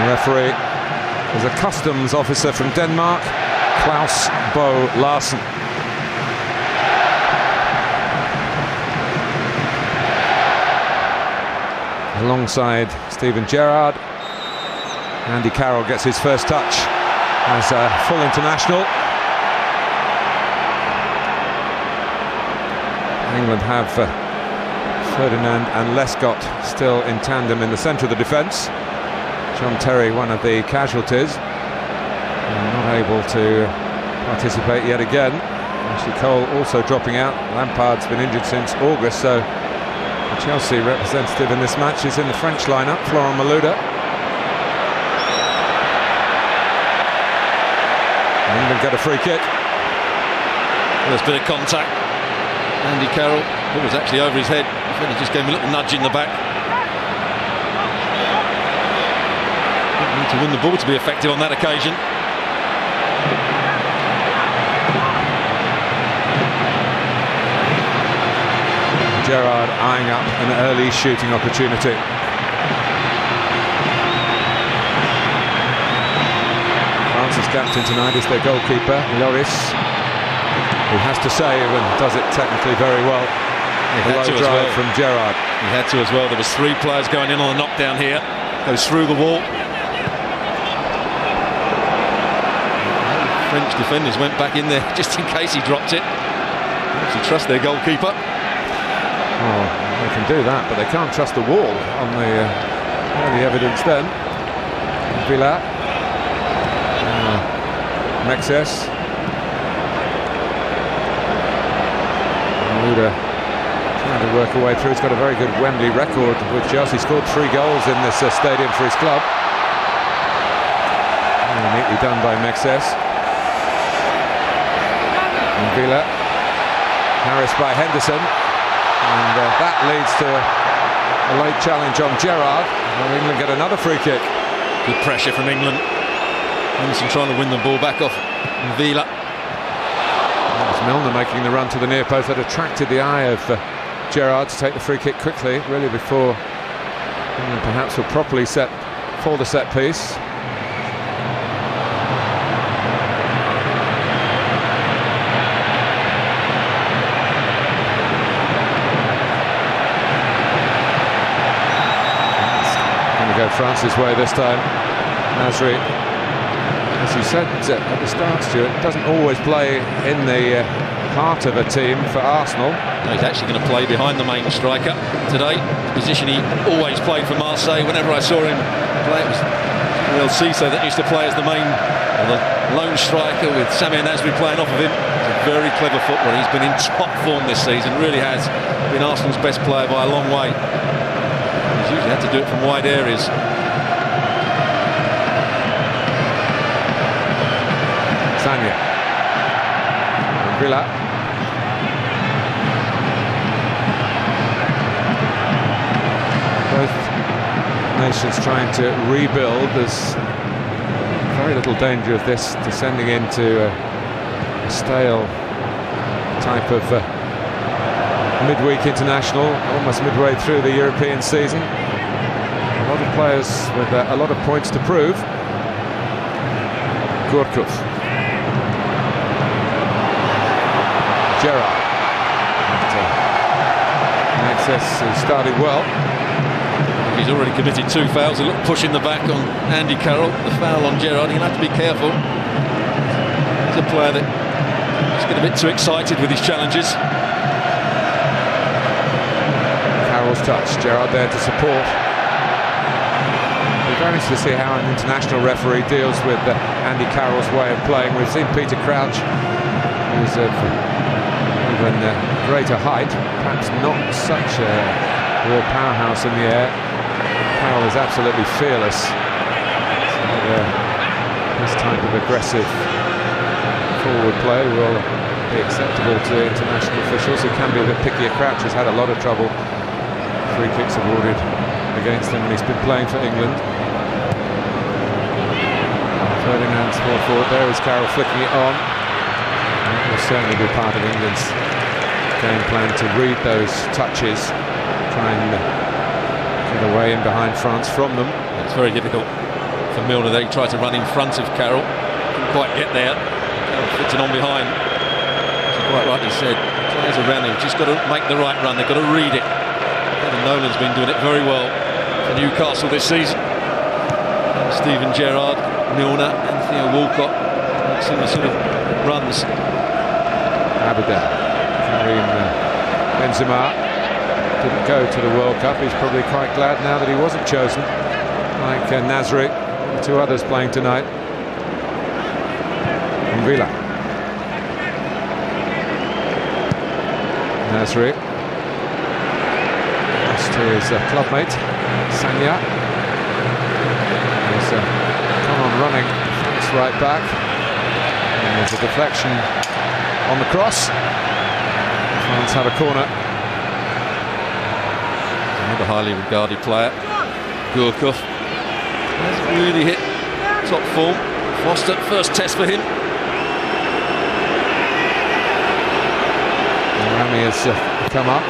The referee is a customs officer from Denmark, Claus Bo Larsen. Alongside Steven Gerrard, Andy Carroll gets his first touch as a full international. England have Ferdinand and Lescott still in tandem in the centre of the defence. John Terry, one of the casualties, not able to participate yet again. Ashley Cole also dropping out. Lampard's been injured since August, so the Chelsea representative in this match is in the French lineup, Florent Malouda. England get a free kick. There's a bit of contact. Andy Carroll, it was actually over his head. He just gave him a little nudge in the back. Don't need to win the ball to be effective on that occasion. Gerrard eyeing up an early shooting opportunity. France's captain tonight is their goalkeeper, Lloris, who has to save and does it technically very well. The low drive from Gerrard. He had to as well. There was 3 players going in on the knockdown here. Goes through the wall. French defenders went back in there just in case he dropped it. They actually trust their goalkeeper. Oh, they can do that, but they can't trust the wall on the early evidence then. Villa. Mexes. Malouda trying to work her way through. He's got a very good Wembley record with Chelsea. Scored 3 goals in this stadium for his club. Neatly done by Mexes. And Villa. Harris by Henderson. And that leads to a late challenge on Gerrard. And England get another free kick. Good pressure from England. Henderson trying to win the ball back off Villa. That was Milner making the run to the near post. That attracted the eye of Gerrard to take the free kick quickly, really before England perhaps were properly set for the set piece. Go France's way this time. Nasri, as you said at the start, Stuart, doesn't always play in the heart of a team for Arsenal. No, he's actually going to play behind the main striker today. Position he always played for Marseille. Whenever I saw him play, it was Real Cisse that used to play as the lone striker with Samir Nasri playing off of him. He's a very clever footballer. He's been in top form this season. Really has been Arsenal's best player by a long way. He's usually had to do it from wide areas. Sanya. Villa. Both nations trying to rebuild. There's very little danger of this descending into a stale type of midweek international, almost midway through the European season. A lot of players with a lot of points to prove. Gorkov. Gerrard. Mexes, who started well. He's already committed 2 fouls. A little push in the back on Andy Carroll. The foul on Gerrard. He'll have to be careful. He's a player that just get a bit too excited with his challenges. Carroll's touch. Gerrard there to support. We're very interested to see how an international referee deals with Andy Carroll's way of playing. We've seen Peter Crouch, who's of even greater height, perhaps not such a real powerhouse in the air. Carroll is absolutely fearless. So, this type of aggressive forward play will be acceptable to international officials, who can be a bit picky. Crouch has had a lot of trouble. Free kicks awarded against him when he's been playing for England. Ferdinand small forward. There is Carroll flicking it on. That will certainly be part of England's game plan, to read those touches, try and get away in behind France from them. It's very difficult for Milner there. He tried to run in front of Carroll, couldn't quite get there. Carroll flicked it on behind. As you quite rightly said, players around him just got to make the right run, they've got to read it. Kevin Nolan's been doing it very well for Newcastle this season. Steven Gerrard, Milner and Theo Walcott, similar sort of runs. Abidal, Karim Benzema didn't go to the World Cup. He's probably quite glad now that he wasn't chosen, like Nasri and two others playing tonight. Villa. Nasri. Lost to his clubmate, Sanya. He's come on running, it's right back. And there's a deflection on the cross. France have a corner. Another highly regarded player, Gurkov, hasn't really hit top form. Foster, first test for him. Rami has come up,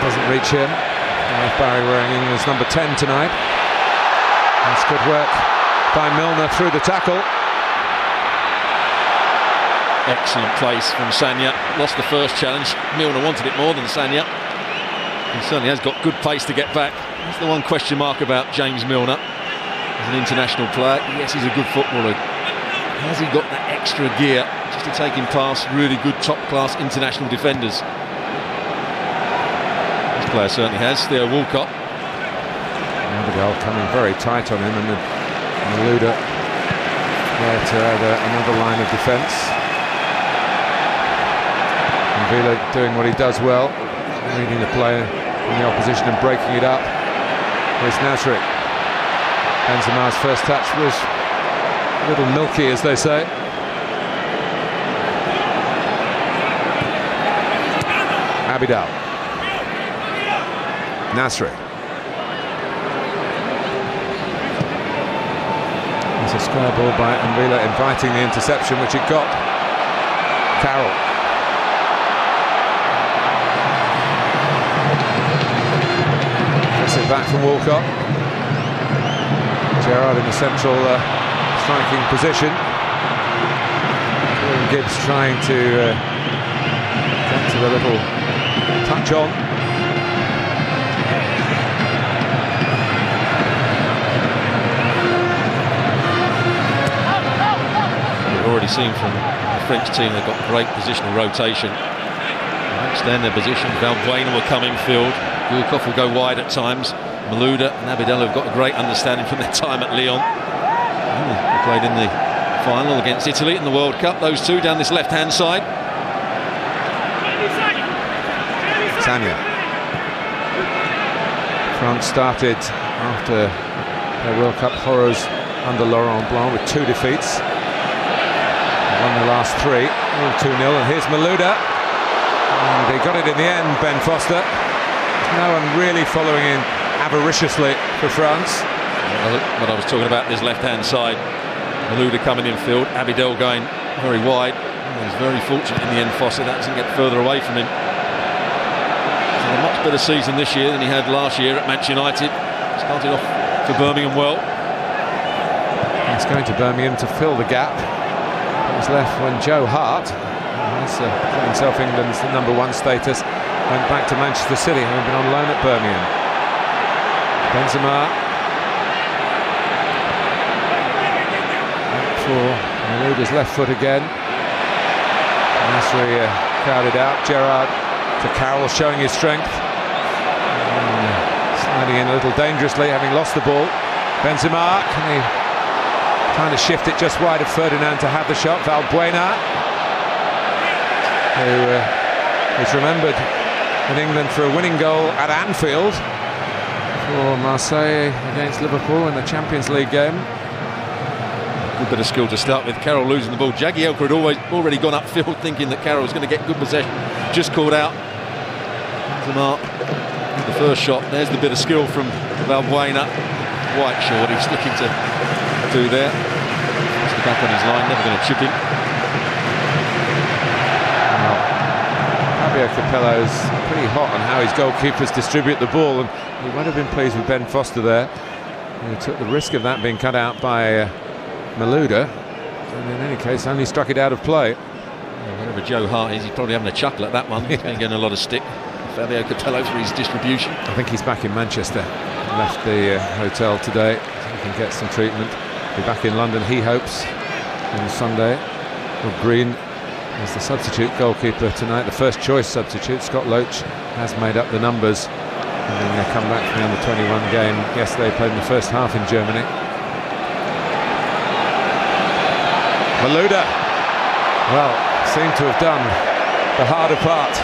doesn't reach him. Barry wearing England's number 10 tonight. That's good work by Milner through the tackle. Excellent place from Sanya. Lost the first challenge. Milner wanted it more than Sanya. He certainly has got good pace to get back. That's the one question mark about James Milner. As an international player, yes, he's a good footballer. Has he got that extra gear just to take him past really good top-class international defenders? This player certainly has. Theo Walcott. Abidal coming very tight on him, and Malouda there to add another line of defence. Villa doing what he does well, reading the play in the opposition and breaking it up. Here's Nasri. Benzema's first touch was a little milky, as they say. Abidal. Nasri. There's a square ball by Villa inviting the interception, which it got. Carroll. Gets it back from Walcott. Gerrard in the central striking position. Kieran Gibbs trying to get to the little touch on. We've already seen from the French team they've got great positional rotation. They extend their position. Valbuena will come in field. Gurkov will go wide at times. Malouda and Abidal have got a great understanding from their time at Lyon. They played in the final against Italy in the World Cup. Those two down this left-hand side. Sanya. France started after their World Cup horrors under Laurent Blanc with 2 defeats. They won the last 3, all 2-0, and here's Malouda. And they got it in the end, Ben Foster. No one really following in avariciously for France. What I was talking about, this left-hand side. Malouda coming in field, Abidal going very wide. He's very fortunate in the end, Foster. That doesn't get further away from him. He's had a much better season this year than he had last year at Manchester United. Started off for Birmingham well. It's going to Birmingham to fill the gap. It was left when Joe Hart, who's got himself England's number 1 status, went back to Manchester City, having been on loan at Birmingham. Benzema. For Malouda's left foot again. Nasri crowded out. Gerrard to Carroll, showing his strength. Sliding in a little dangerously, having lost the ball. Benzema, can he trying to shift it just wide of Ferdinand to have the shot. Valbuena, who is remembered in England for a winning goal at Anfield for Marseille against Liverpool in the Champions League game. Good bit of skill to start with. Carroll losing the ball. Jagielka had already gone upfield thinking that Carroll was going to get good possession. Just called out. Benzema, the first shot. There's the bit of skill from Valbuena. Quite sure what he's looking to do there. Just back on his line, never going to chip him. Fabio Capello's pretty hot on how his goalkeepers distribute the ball, and he might have been pleased with Ben Foster there. who took the risk of that being cut out by Malouda, and in any case only struck it out of play. Wherever Joe Hart is, he's probably having a chuckle at that one. He's been getting a lot of stick. Fabio Capello for his distribution. I think he's back in Manchester. Left the hotel today so he can get some treatment. Be back in London, he hopes, on Sunday. Well, Green is the substitute goalkeeper tonight, the first choice substitute. Scott Loach has made up the numbers, having come back from the under-21 game yesterday. Played in the first half in Germany. Malouda, well, seemed to have done the harder part.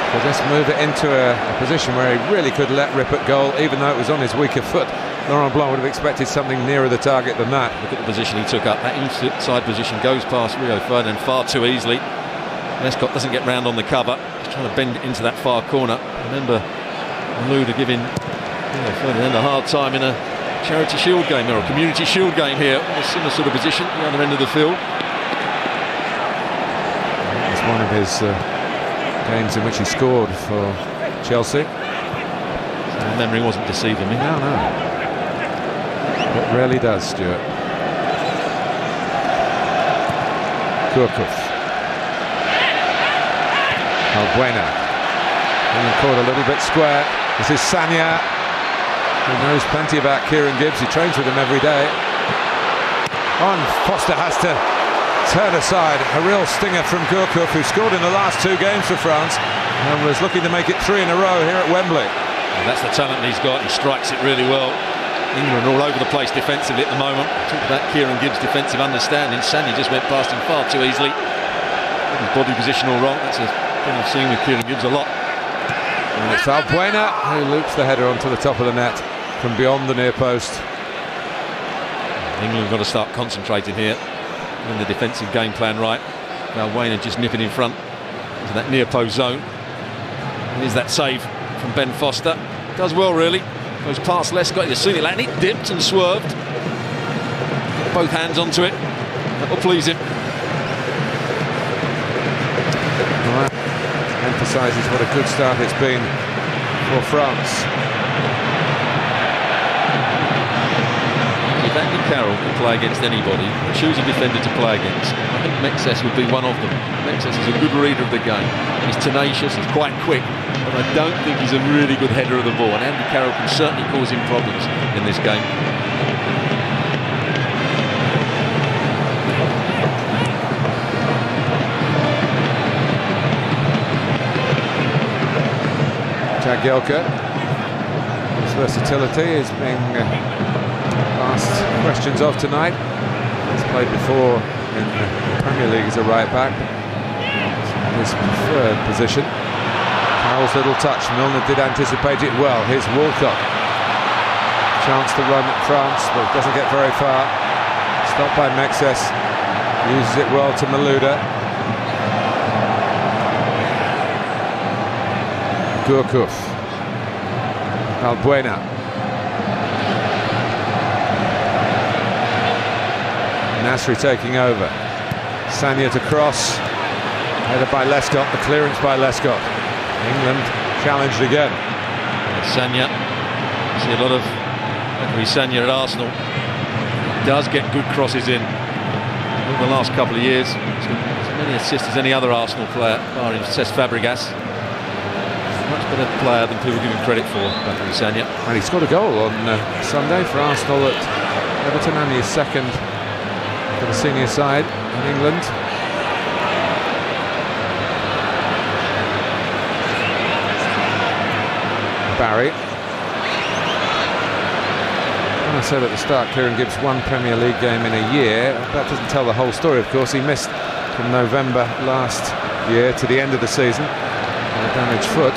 To just move it into a position where he really could let rip at goal, even though it was on his weaker foot. Laurent Blanc would have expected something nearer the target than that. Look at the position he took up. That inside position goes past Rio Ferdinand far too easily. Lescott doesn't get round on the cover. He's trying to bend it into that far corner. Remember Malouda giving Rio Ferdinand a hard time in a Charity Shield game or a Community Shield game here. A similar sort of position, the other end of the field. It's one of his games in which he scored for Chelsea. So memory wasn't deceiving me. No. It rarely does, Stuart. Gourcuff. Albuena. Caught a little bit square. This is Sagna, who knows plenty about Kieran Gibbs. He trains with him every day. On, Foster has to turn aside. A real stinger from Gourcuff, who scored in the last 2 games for France and was looking to make it 3 in a row here at Wembley. And that's the talent he's got. He strikes it really well. England all over the place defensively at the moment. Talk about Kieran Gibbs' defensive understanding. Sagna just went past him far too easily. His body position all wrong. That's a thing I've seen with Kieran Gibbs a lot. And it's Albuena who loops the header onto the top of the net from beyond the near post. England have got to start concentrating here in the defensive game plan right. Albuena just nipping in front into that near post zone. And here's that save from Ben Foster. Does well really. Goes past Lescott. You've seen it land. It dipped and swerved. Both hands onto it. That will please him. Well, that emphasises what a good start it's been for France. If Andy Carroll can play against anybody, choose a defender to play against, I think Mexes would be one of them. Mexes is a good reader of the game. He's tenacious, he's quite quick, but I don't think he's a really good header of the ball, and Andy Carroll can certainly cause him problems in this game. Jagielka, his versatility is being asked questions of tonight. He's played before in the Premier League as a right back. His preferred position. Carroll's little touch. Milner did anticipate it well. Here's Walcott. Chance to run at France, but doesn't get very far. Stopped by Mexes. Uses it well to Malouda. Gourcuff. Albuena. Nasri taking over. Sagna to cross. Headed by Lescott. The clearance by Lescott. England challenged again. Sagna. See a lot of Sagna at Arsenal. He does get good crosses in. Over the last couple of years, he's got as many assists as any other Arsenal player, barring Cesc Fabregas. Much better player than people give him credit for, Sagna. And he scored a goal on Sunday for Arsenal at Everton, and his second for the senior side in England. Barry. And I said at the start, Kieran Gibbs won Premier League game in a year. That doesn't tell the whole story, of course. He missed from November last year to the end of the season on a damaged foot.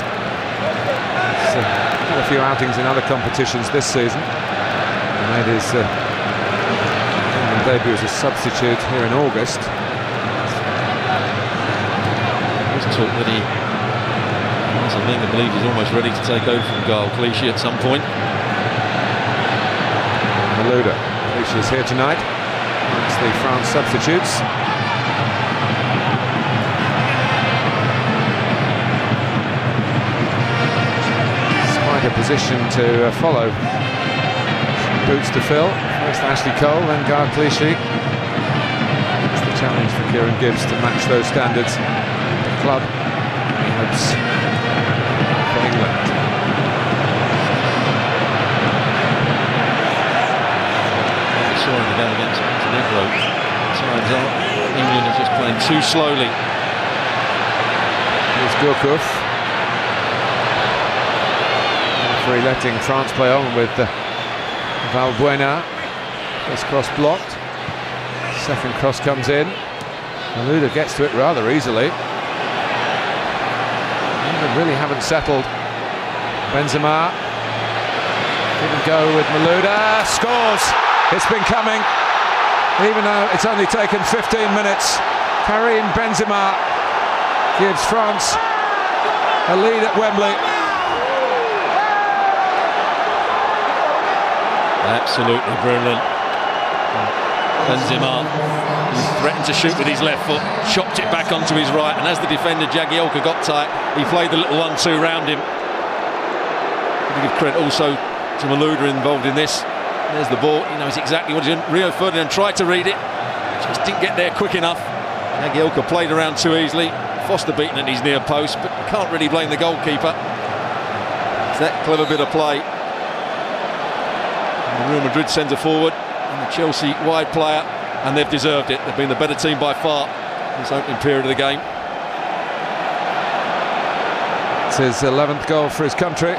He's had a few outings in other competitions this season. He made his debut as a substitute here in August. There's talk that he, I think, I believe he's almost ready to take over from Gaël Clichy at some point. Malouda. Clichy is here tonight. It's the France substitutes. It's quite a position to follow. Boots to fill. First Ashley Cole, then Gar Clichy. It's the challenge for Kieran Gibbs to match those standards. The club, he hopes, for England. We saw in the game against Montenegro. Times up. England is just playing too slowly. Here's Gourcuff. Referee letting France play on with Valbuena. First cross blocked. Second cross comes in. Malouda gets to it rather easily. England really haven't settled. Benzema. Didn't go with Malouda. Scores! It's been coming. Even though it's only taken 15 minutes. Karim Benzema gives France a lead at Wembley. Absolutely brilliant. Benzema threatened to shoot with his left foot, chopped it back onto his right, and as the defender Jagielka got tight, he played the little 1-2 round him. I give credit also to Malouda involved in this. There's the ball, he knows exactly what he's doing. Rio Ferdinand tried to read it, just didn't get there quick enough. Jagielka played around too easily. Foster beaten at his near post, but you can't really blame the goalkeeper. It's that clever bit of play. The Real Madrid centre forward and the Chelsea wide player, and they've deserved it. They've been the better team by far this opening period of the game. It's his 11th goal for his country.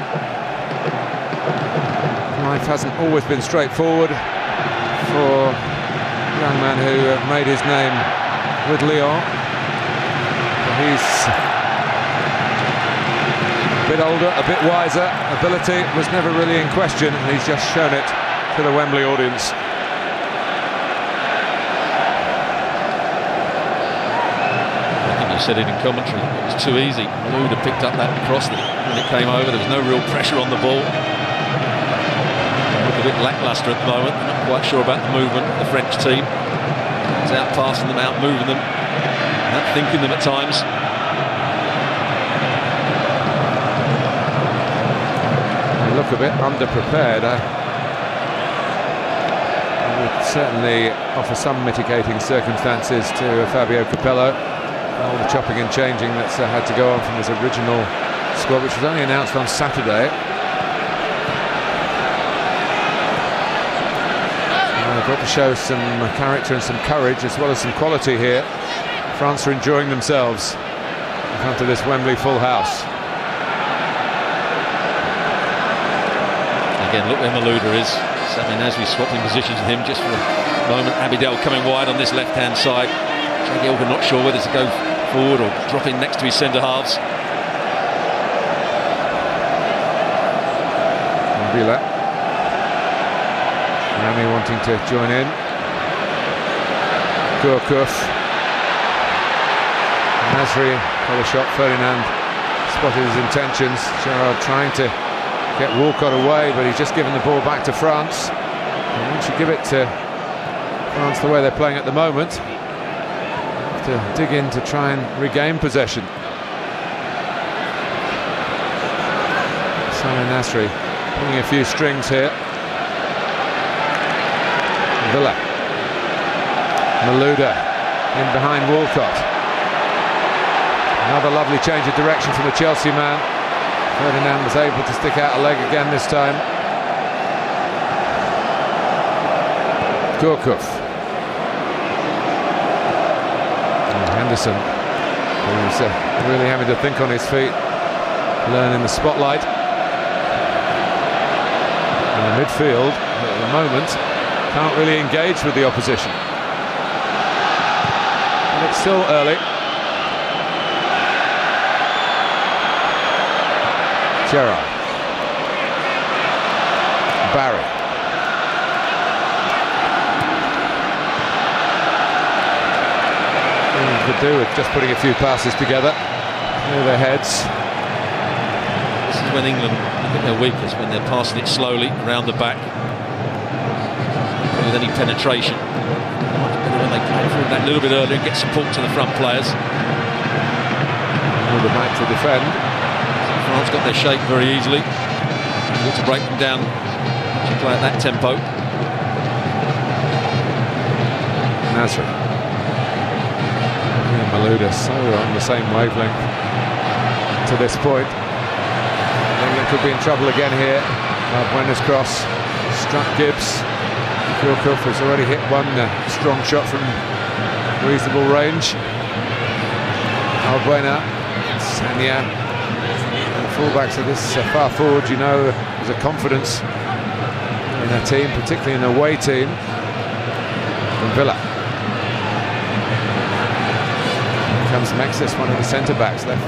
Life hasn't always been straightforward for a young man who made his name with Lyon. But he's a bit older, a bit wiser. Ability was never really in question, and he's just shown it to the Wembley audience. I think you said it in commentary, it was too easy. Malouda picked up that cross when it came over. There was no real pressure on the ball. A bit lacklustre at the moment. Not quite sure about the movement of the French team. It's out passing them, out moving them, out thinking them at times. They look a bit underprepared. I would certainly offer some mitigating circumstances to Fabio Capello. All the chopping and changing that's had to go on from his original squad, which was only announced on Saturday. They've got to show some character and some courage as well as some quality here. France are enjoying themselves in front of this Wembley full house. Again, look where Malouda is. Sami Nasri swapping positions with him just for a moment. Abidal coming wide on this left-hand side. Jagielka not sure whether to go forward or drop in next to his centre halves. Bila. Rami wanting to join in. Gourcuff. Nasri for the shot. Ferdinand spotted his intentions. Gerrard trying to get Walcott away, but he's just given the ball back to France. And once you give it to France the way they're playing at the moment, you have to dig in to try and regain possession. Sami Nasri pulling a few strings here. Villa. Malouda in behind Walcott. Another lovely change of direction from the Chelsea man. Ferdinand was able to stick out a leg again this time. Gourcuff. And Henderson, who's really having to think on his feet, learning the spotlight. In the midfield, at the moment, can't really engage with the opposition. And it's still early. Gerrard. Barry. All you could do with just putting a few passes together. Near their heads. This is when England look at their weakness, when they're passing it slowly around the back. With any penetration. Much better when they play through that little bit earlier and get support to the front players. All the back to defend. France got their shape very easily. Look to break them down Should play at that tempo. Nasri. And Malouda so on the same wavelength to this point. England could be in trouble again here. Buena's cross struck Gibbs. Gilchrist has already hit one strong shot from reasonable range. Buena, Sanya, and fullbacks of this far forward, you know, there's a confidence in their team, particularly in an away team from Villa. Here comes Mexis, one of the centre-backs, left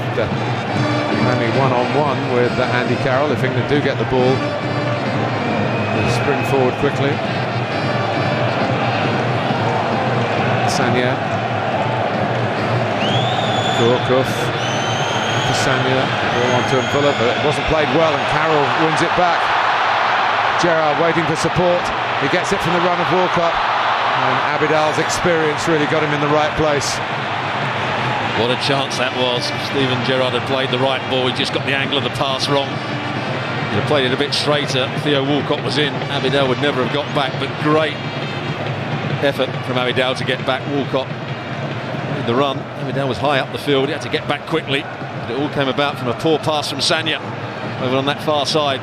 only one-on-one with Andy Carroll. If England do get the ball, they'll spring forward quickly. Sanya. Gorkov to Sanya, ball onto Mvula, but it wasn't played well, and Carroll wins it back. Gerrard waiting for support, he gets it from the run of Walcott, and Abidal's experience really got him in the right place. What a chance that was. Steven Gerrard had played the right ball, he just got the angle of the pass wrong. He'd have played it a bit straighter. Theo Walcott was in, Abidal would never have got back, but great effort from Abidal to get back. Walcott in the run, Abidal was high up the field, he had to get back quickly, but it all came about from a poor pass from Sanya over on that far side.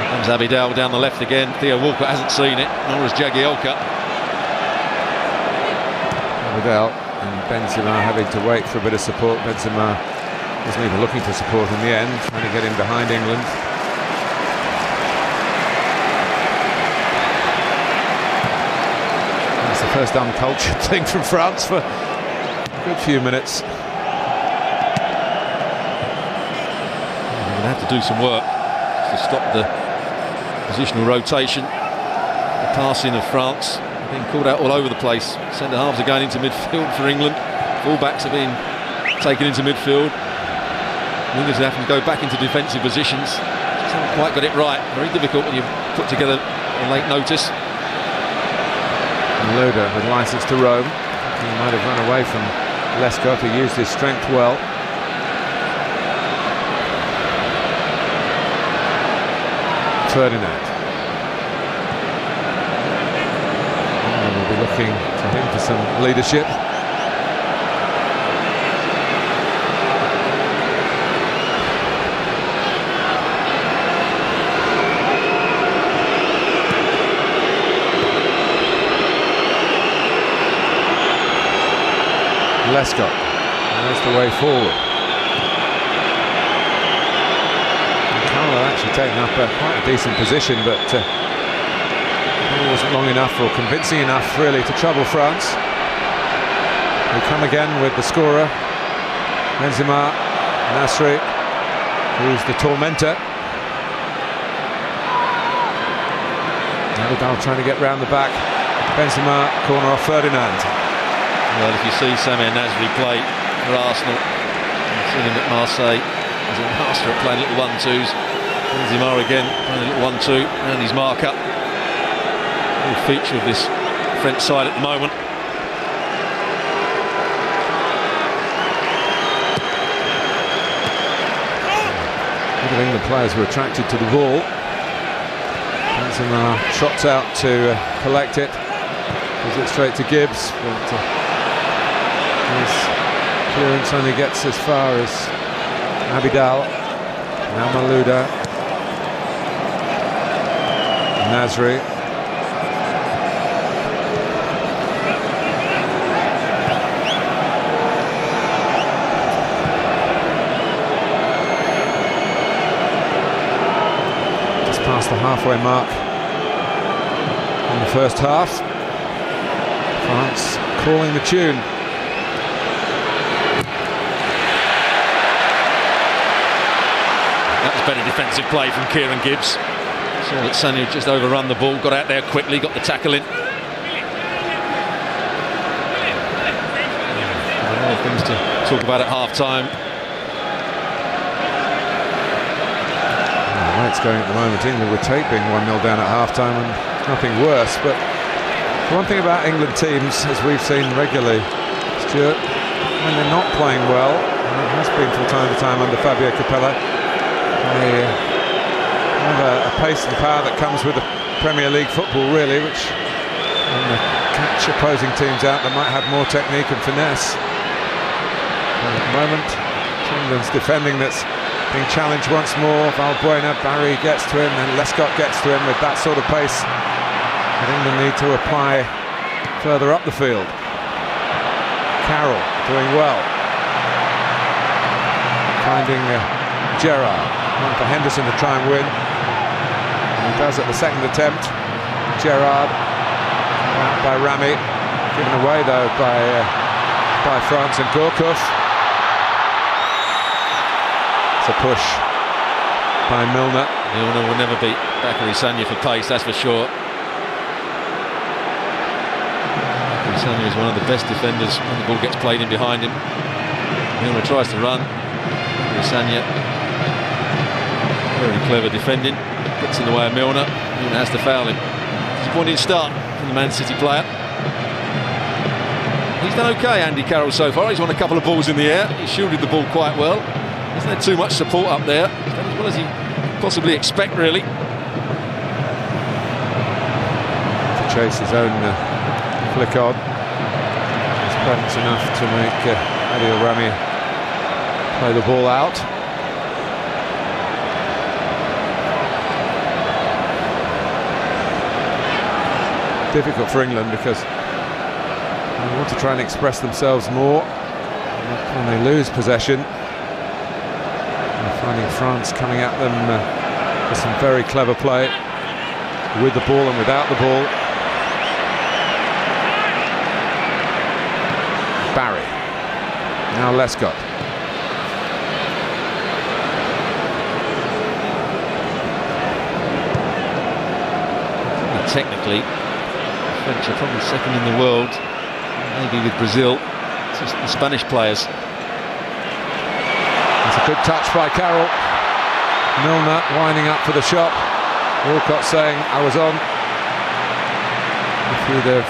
Comes Abidal down the left again. Theo Walcott hasn't seen it, nor has Jagielka. Abidal and Benzema having to wait for a bit of support. Benzema wasn't even looking for support in the end, trying to get in behind England. That's the first uncultured thing from France for a good few minutes. They're going to have to do some work to stop the positional rotation. The passing of France being called out all over the place. Centre halves are going into midfield for England. Full-backs are being taken into midfield. England are having to go back into defensive positions. Just haven't quite got it right. Very difficult when you put together a late notice. Malouda with licence to roam. He might have run away from Lescott, who used his strength well. Ferdinand. And we'll be looking to him for some leadership. Lescott, there's the way forward. Carlo actually taking up quite a decent position, but it wasn't long enough or convincing enough really to trouble France. We come again with the scorer, Benzema, Nasri, who's the tormentor. Abidal trying to get round the back. Benzema, corner off Ferdinand. Well, if you see Samir Nasri play for Arsenal, you've seen him at Marseille, he's a master at playing little 1-2s. Benzema again playing a little 1-2 and his marker. Real feature of this French side at the moment. A lot of England players were attracted to the ball. Benzema trots out to collect it. Gives it straight to Gibbs, but his clearance only gets as far as Abidal. Now Malouda. Nasri. Just past the halfway mark in the first half. France calling the tune. That was better defensive play from Kieran Gibbs. Saw that Sanya just overrun the ball, got out there quickly, got the tackle in. A lot of things to talk about at half-time. The way it's going at the moment, England were being 1-0 down at half-time and nothing worse, but one thing about England teams, as we've seen regularly, Stuart, when they're not playing well, It has been from time to time under Fabio Capello. They have a pace and power that comes with the Premier League football, really, which when they catch opposing teams out, they might have more technique and finesse. But at the moment, England's defending that's being challenged once more. Valbuena, Barry gets to him, and Lescott gets to him with that sort of pace that England need to apply further up the field. Carroll doing well, finding Gerrard, one for Henderson to try and win. And he does at the second attempt. Gerrard out by Rami, given away though by France and Gourcuff. It's a push by Milner. Milner will never beat Bakary Sagna for pace, that's for sure. Sagna is one of the best defenders when the ball gets played in behind him. Milner tries to run. Sagna, very clever defending, gets in the way of Milner. Milner has to foul him. Disappointing start from the Man City player. He's done okay, Andy Carroll, so far. He's won a couple of balls in the air. He shielded the ball quite well. Hasn't had too much support up there. He's done as well as he possibly expect, really. To chase his own flick on. His presence enough to make Adil Rami play the ball out. Difficult for England because they want to try and express themselves more when they lose possession. And finding France coming at them with some very clever play with the ball and without the ball. Barry. Now Lescott. Technically, the French are probably second in the world, maybe with Brazil. It's just the Spanish players. It's a good touch by Carroll. Milner winding up for the shot. Walcott saying, I was on. If he'd have,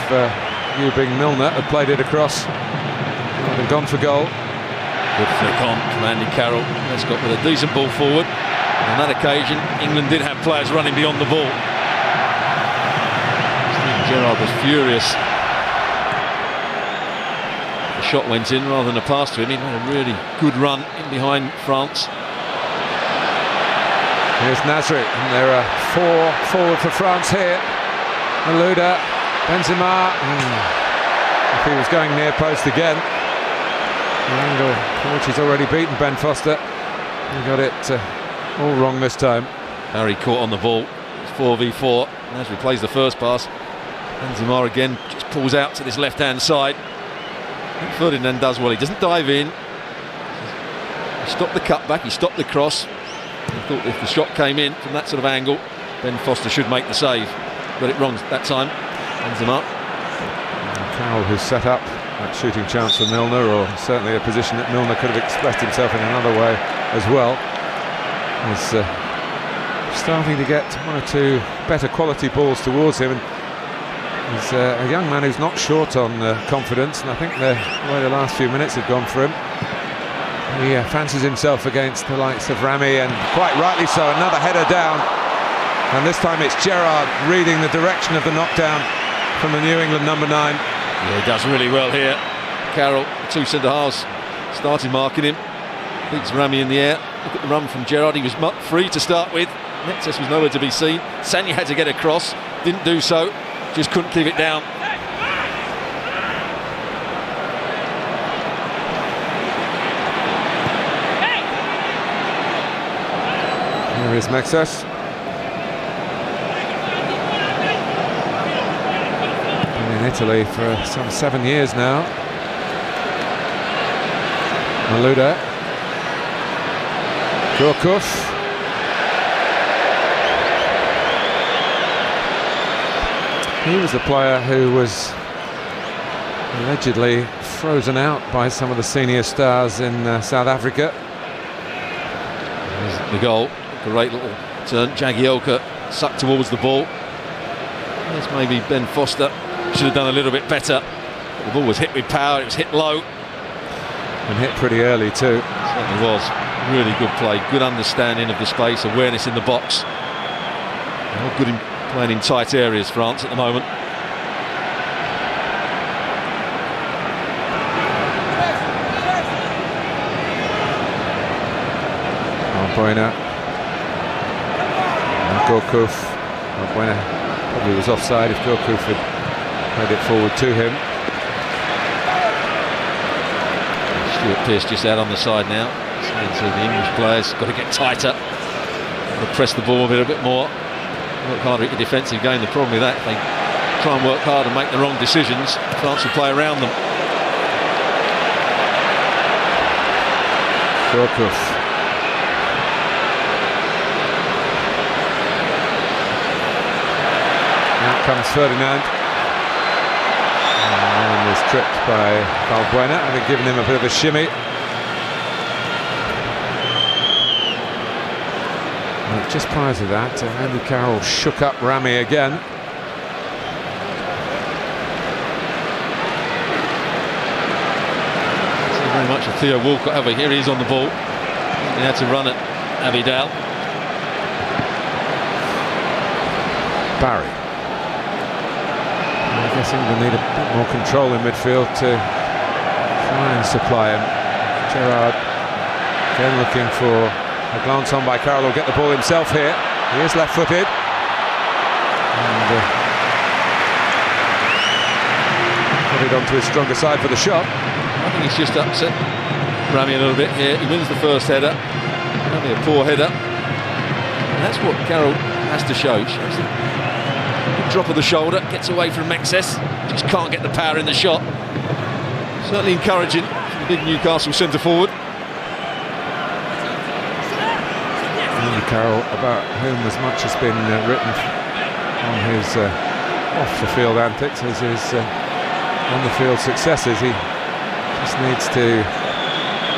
you being Milner, had played it across, would have gone for goal. Good flick on from Andy Carroll. Lescott with a decent ball forward. And on that occasion, England did have players running beyond the ball. Gerrard was furious. The shot went in rather than a pass to him. He made a really good run in behind France. Here's Nasri, and there are four forward for France here. Malouda, Benzema. If he was going near post again, the angle for which he's already beaten Ben Foster. He got it all wrong this time. Barry caught on the ball. It's 4v4. Nasri plays the first pass. Benzema again just pulls out to this left-hand side. Ferdinand does well. He doesn't dive in. He stopped the cutback. He stopped the cross. He thought if the shot came in from that sort of angle, Ben Foster should make the save. Got it wrong that time. Benzema. Carroll, who's set up that shooting chance for Milner, or certainly a position that Milner could have expressed himself in another way as well, is starting to get one or two better quality balls towards him. And he's a young man who's not short on confidence, and I think the way the last few minutes have gone for him, he fancies himself against the likes of Rami, and quite rightly so. Another header down, and this time it's Gerrard reading the direction of the knockdown from the New England number 9. Yeah, he does really well here. Carroll, the two centre-halves, started marking him. Beats Rami in the air. Look at the run from Gerrard. He was free to start with. Nexus was nowhere to be seen. Sagna had to get across, didn't do so. Just couldn't keep it down. Here is Mexes. Been in Italy for some 7 years now. Malouda. Gourcuff. He was the player who was allegedly frozen out by some of the senior stars in South Africa. There's the goal. Great little turn. Jagielka sucked towards the ball. Yes, maybe Ben Foster should have done a little bit better. The ball was hit with power. It was hit low. And hit pretty early too. Certainly was. Really good play, good understanding of the space, awareness in the box. Not good in playing in tight areas, France, at the moment. Balbuena and Gourcuff. Balbuena probably was offside if Gourcuff had played it forward to him. Stuart Pearce just out on the side now. Saying to the English players, got to get tighter, got to press the ball a bit more, work harder at your defensive game. The problem with that, they try and work hard and make the wrong decisions, France will play around them. Gourcuff. Out comes Ferdinand, and is tripped by Balbuena, having given him a bit of a shimmy. And just prior to that, Andy Carroll shook up Rami again. It's very much a Theo Walcott over here. He is on the ball. He had to run it. Abidal. Barry. I guess England need a bit more control in midfield to try and supply him. Gerrard again looking for a glance on by Carroll. Will get the ball himself here. He is left-footed. And put it onto his stronger side for the shot. I think he's just upset Rami a little bit here. He wins the first header. Only a poor header. And that's what Carroll has to show. Shows the drop of the shoulder, gets away from Mexes, just can't get the power in the shot. Certainly encouraging from the big Newcastle centre forward. Andy Carroll, about whom as much has been written on his off-the-field antics as his on-the-field successes. He just needs to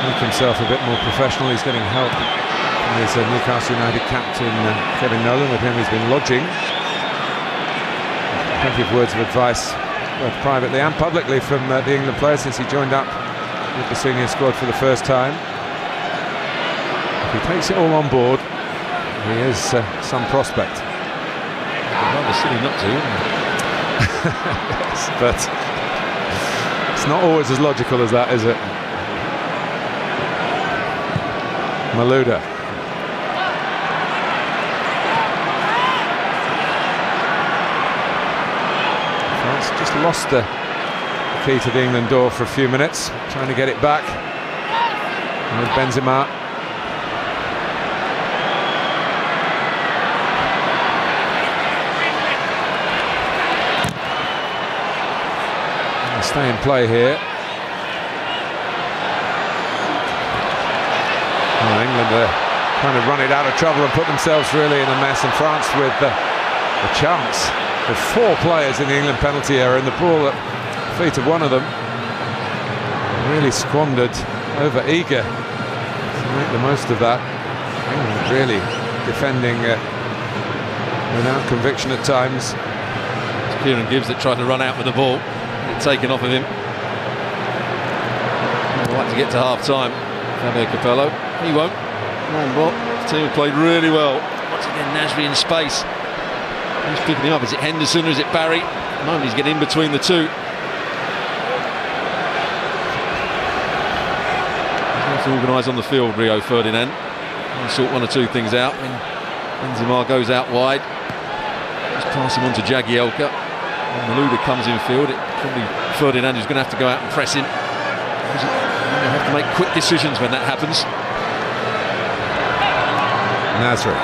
make himself a bit more professional. He's getting help from his Newcastle United captain Kevin Nolan, with whom he's been lodging. Plenty of words of advice, both privately and publicly, from the England players since he joined up with the senior squad for the first time. If he takes it all on board, he is some prospect. Rather silly not to, isn't it? Yes, but it's not always as logical as that, is it? Malouda. France just lost the key to the England door for a few minutes, trying to get it back. And with Benzema. Stay in play here. England are trying to run it out of trouble and put themselves really in a mess, and France with the chance with 4 players in the England penalty area, and the ball at the feet of one of them, really squandered, over eager to make the most of that. England really defending without conviction at times. It's Kieran Gibbs that tried to run out with the ball, taken off of him. I'd like to get to half-time. Fabio Capello, he won't. Long block. The team played really well. Once again, Nasri in space. Who's picking him up? Is it Henderson or is it Barry? At the moment, he's getting in between the two. He's got to organise on the field, Rio Ferdinand. And sort one or two things out when Benzema goes out wide. Just pass him on to Jagielka. When Malouda comes in field, it's probably Ferdinand who's going to have to go out and press him. You have to make quick decisions when that happens. Nasri.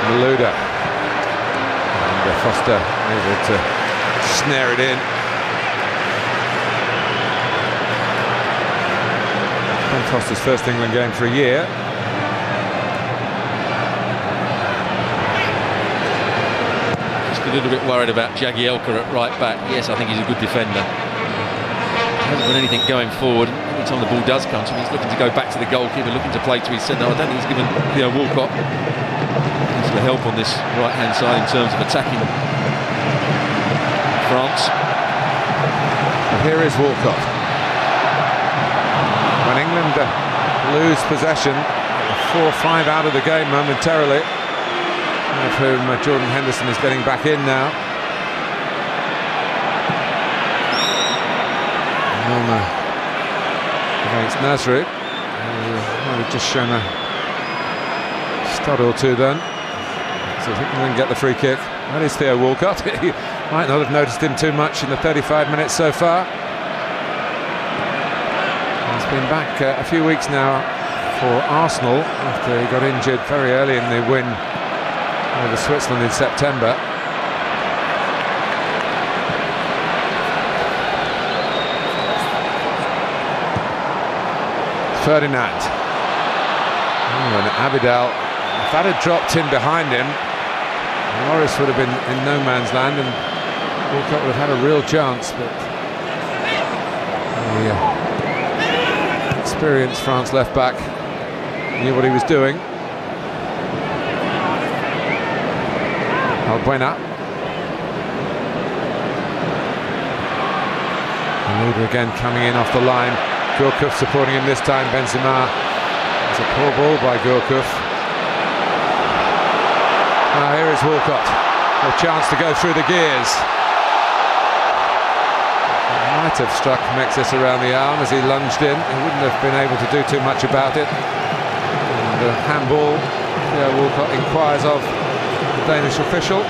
Malouda. And Foster able to snare it in. Ben Foster's first England game for a year. Just a little bit worried about Jagielka at right back. Yes, I think he's a good defender. Hasn't got anything going forward. Every time the ball does come to him, he's looking to go back to the goalkeeper, looking to play to his centre. I don't think he's given Theo Walcott the help on this right-hand side in terms of attacking France. And here is Walcott. when England lose possession, 4-5 out of the game momentarily, of whom Jordan Henderson is getting back in now. Against Nasri. We've just shown a stud or two then. So I think we can get the free kick. That is Theo Walcott. You might not have noticed him too much in the 35 minutes so far. He's been back a few weeks now for Arsenal after he got injured very early in the win over Switzerland in September. Ferdinand. And Abidal, if that had dropped in behind him, Morris would have been in no man's land and Walcott would have had a real chance, but the experienced France left back knew what he was doing. Albuena. Malouda again coming in off the line. Gourcuff supporting him this time. Benzema. It's a poor ball by Gourcuff. Now here is Walcott. A chance to go through the gears. He might have struck Mexis around the arm as he lunged in. He wouldn't have been able to do too much about it. And the handball, Walcott inquires of the Danish official.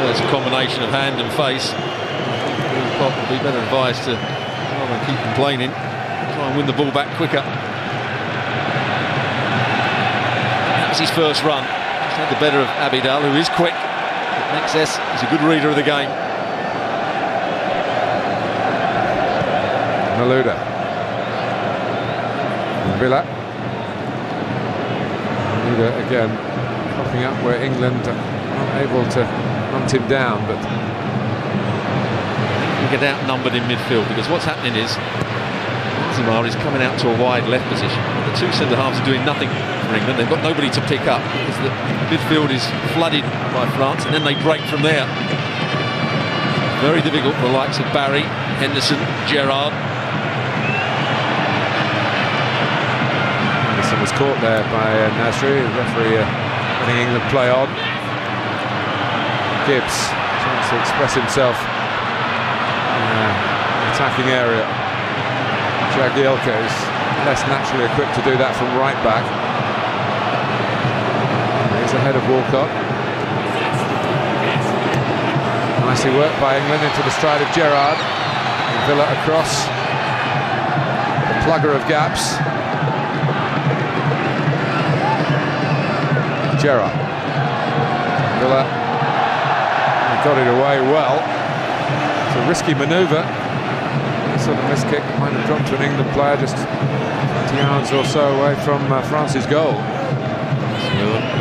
There's a combination of hand and face. Walcott would be better advised to rather than keep complaining, try and win the ball back quicker. That was his first run. He's had the better of Abidal, who is quick. But Mexis is a good reader of the game. Malouda. Villa. Malouda again popping up where England aren't able to hunt him down, but you get outnumbered in midfield, because what's happening is Benzema is coming out to a wide left position. The two centre-halves are doing nothing for England. They've got nobody to pick up because the midfield is flooded by France, and then they break from there. Very difficult for the likes of Barry, Henderson, Gerrard. Henderson was caught there by Nasri, the referee letting England play on. Gibbs, chance to express himself. Attacking area. Jagielka is less naturally equipped to do that from right back. He's ahead of Walcott. Nicely worked by England into the stride of Gerrard. And Villa across. The plugger of gaps. Gerrard. Villa got it away well. It's a risky manoeuvre. So the missed kick might have dropped to an England player just 20 yards or so away from France's goal. So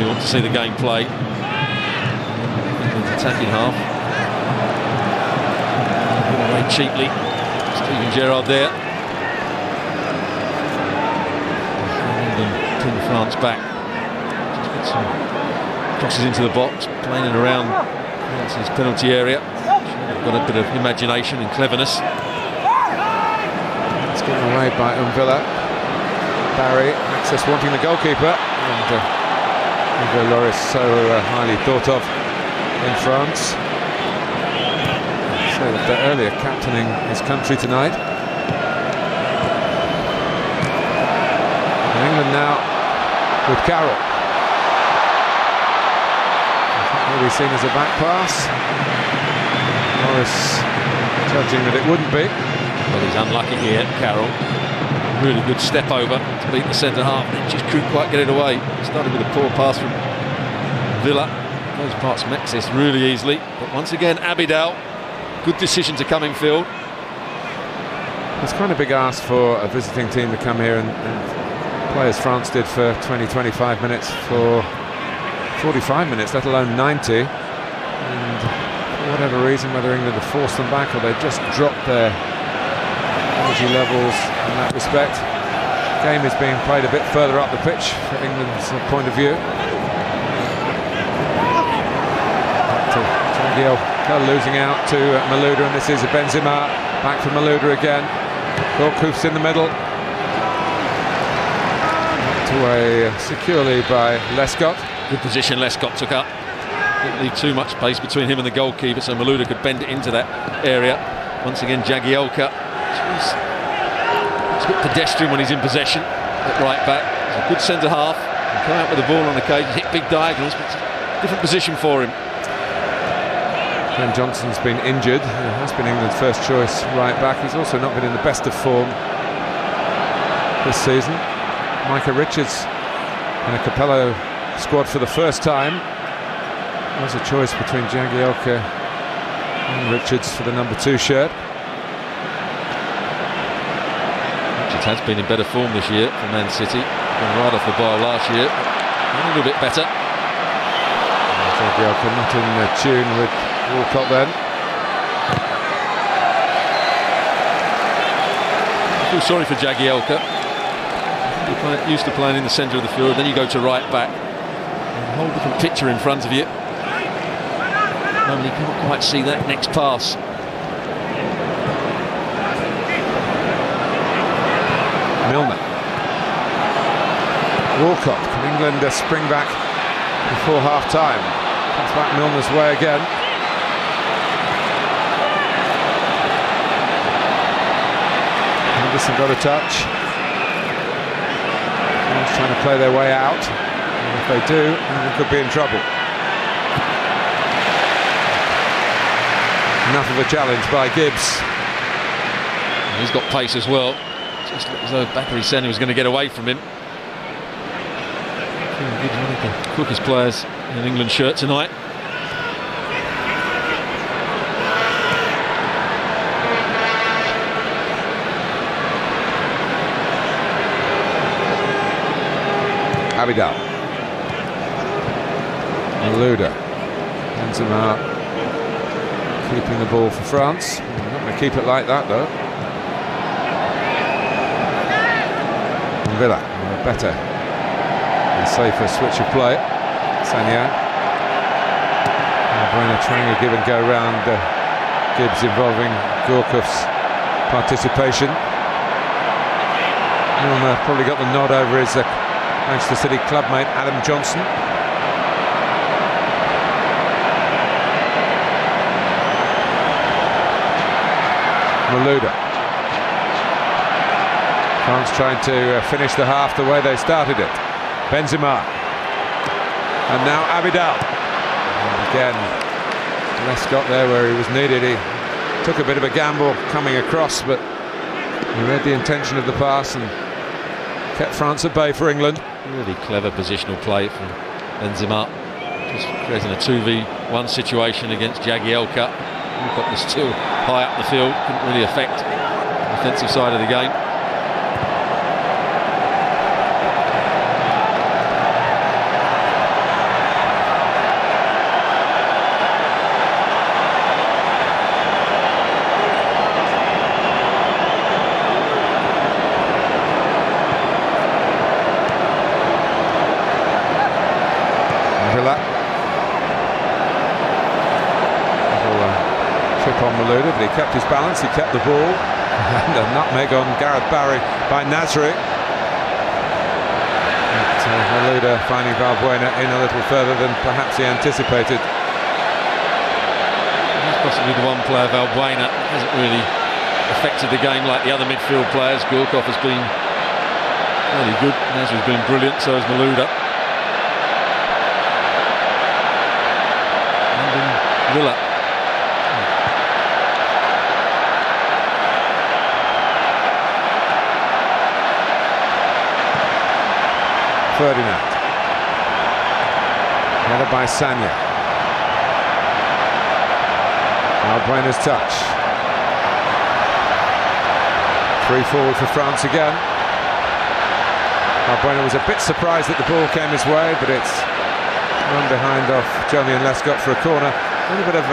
we want to see the game played. England's attacking half. Away cheaply. Steven Gerrard there. England pin France back. Just got some crosses into the box, playing it around France's penalty area. Got a bit of imagination and cleverness. Given away by Villa. Barry, access wanting the goalkeeper, and Hugo Lloris so highly thought of in France. So that earlier captaining his country tonight. And England now with Carroll. Maybe seen as a back pass. Lloris judging that it wouldn't be. Well, he's unlucky here, Carroll. Really good step over to beat the centre-half. He just couldn't quite get it away. Started with a poor pass from Villa. Goes past Mexis really easily. But once again, Abidal. Good decision to come in field. It's kind of big ask for a visiting team to come here and play as France did for 20-25 minutes, for 45 minutes, let alone 90. And for whatever reason, whether England have forced them back or they just dropped their energy levels in that respect. The game is being played a bit further up the pitch from England's point of view. Jagielka losing out to Malouda, and this is a Benzema. Back for Malouda again. Gourcuff's in the middle. away securely by Lescott. Good position Lescott took up. Didn't leave too much space between him and the goalkeeper, so Malouda could bend it into that area. Once again, Jagielka. He's a bit pedestrian when he's in possession at right back. He's a good centre half. He can come out with the ball on occasion, hit big diagonals, but it's a different position for him. Ben Johnson's been injured. He has been England's first choice right back. He's also not been in the best of form this season. Micah Richards in a Capello squad for the first time. There's a choice between Jagielka and Richards for the number 2 shirt. Richards has been in better form this year for Man City. Been right off the bar last year, a little bit better. Jagielka not in tune with Walcott then. I feel sorry for Jagielka. You're used to playing in the centre of the field, then you go to right back. A whole different picture in front of you. You can't quite see that next pass. Milner. Walcott. Can England spring back before half-time? Comes back Milner's way again. Henderson got a touch. England's trying to play their way out. And if they do, England could be in trouble. Enough of a challenge by Gibbs. He's got pace as well. Just looked as though Bakary Sene was going to get away from him. Gibbs, one of the quickest players in an England shirt tonight. Abidal. Malouda. Benzema. Keeping the ball for France. I'm not going to keep it like that though. Villa, a better and safer switch of play. Sagna. Bueno trying to give and go round Gibbs, involving Gorkov's participation. Milner probably got the nod over his Manchester City clubmate Adam Johnson. Malouda. France trying to finish the half the way they started it. Benzema. And now Abidal. And again, Lescott there where he was needed. He took a bit of a gamble coming across, but he read the intention of the pass and kept France at bay for England. Really clever positional play from Benzema. Just creating a 2v1 situation against Jagielka. Walcott was still high up the field, couldn't really affect the defensive side of the game. On Malouda, but he kept his balance, he kept the ball, and a nutmeg on Gareth Barry by Nasri. Malouda finding Valbuena in a little further than perhaps he anticipated. He's possibly the one player, Valbuena, hasn't really affected the game like the other midfield players. Gorkov has been really good, Nasri's been brilliant, so has Malouda. And then Villa. Ferdinand. Headed by Sagna. Valbuena's touch. 3 forward for France again. Valbuena was a bit surprised that the ball came his way, but it's run behind off Jomian Lescott for a corner. A little bit of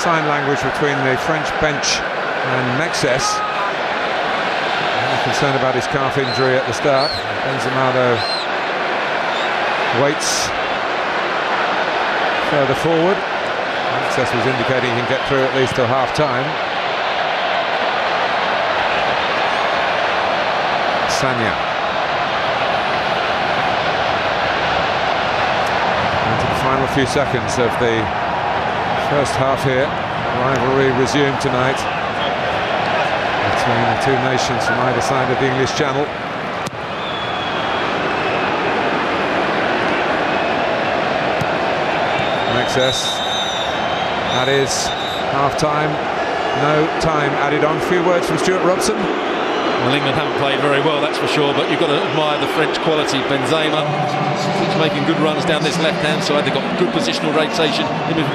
sign language between the French bench and Mexes. Concerned about his calf injury at the start. Benzema though waits further forward. Access was indicating he can get through at least till half-time. Sagna. final few seconds of the first half here. Rivalry resumed tonight between the two nations from either side of the English Channel. Excess. That is half-time. No time added on. Few words from Stuart Robson. Well, England haven't played very well, that's for sure, but you've got to admire the French quality. Benzema keeps making good runs down this left-hand side. They've got good positional rotation.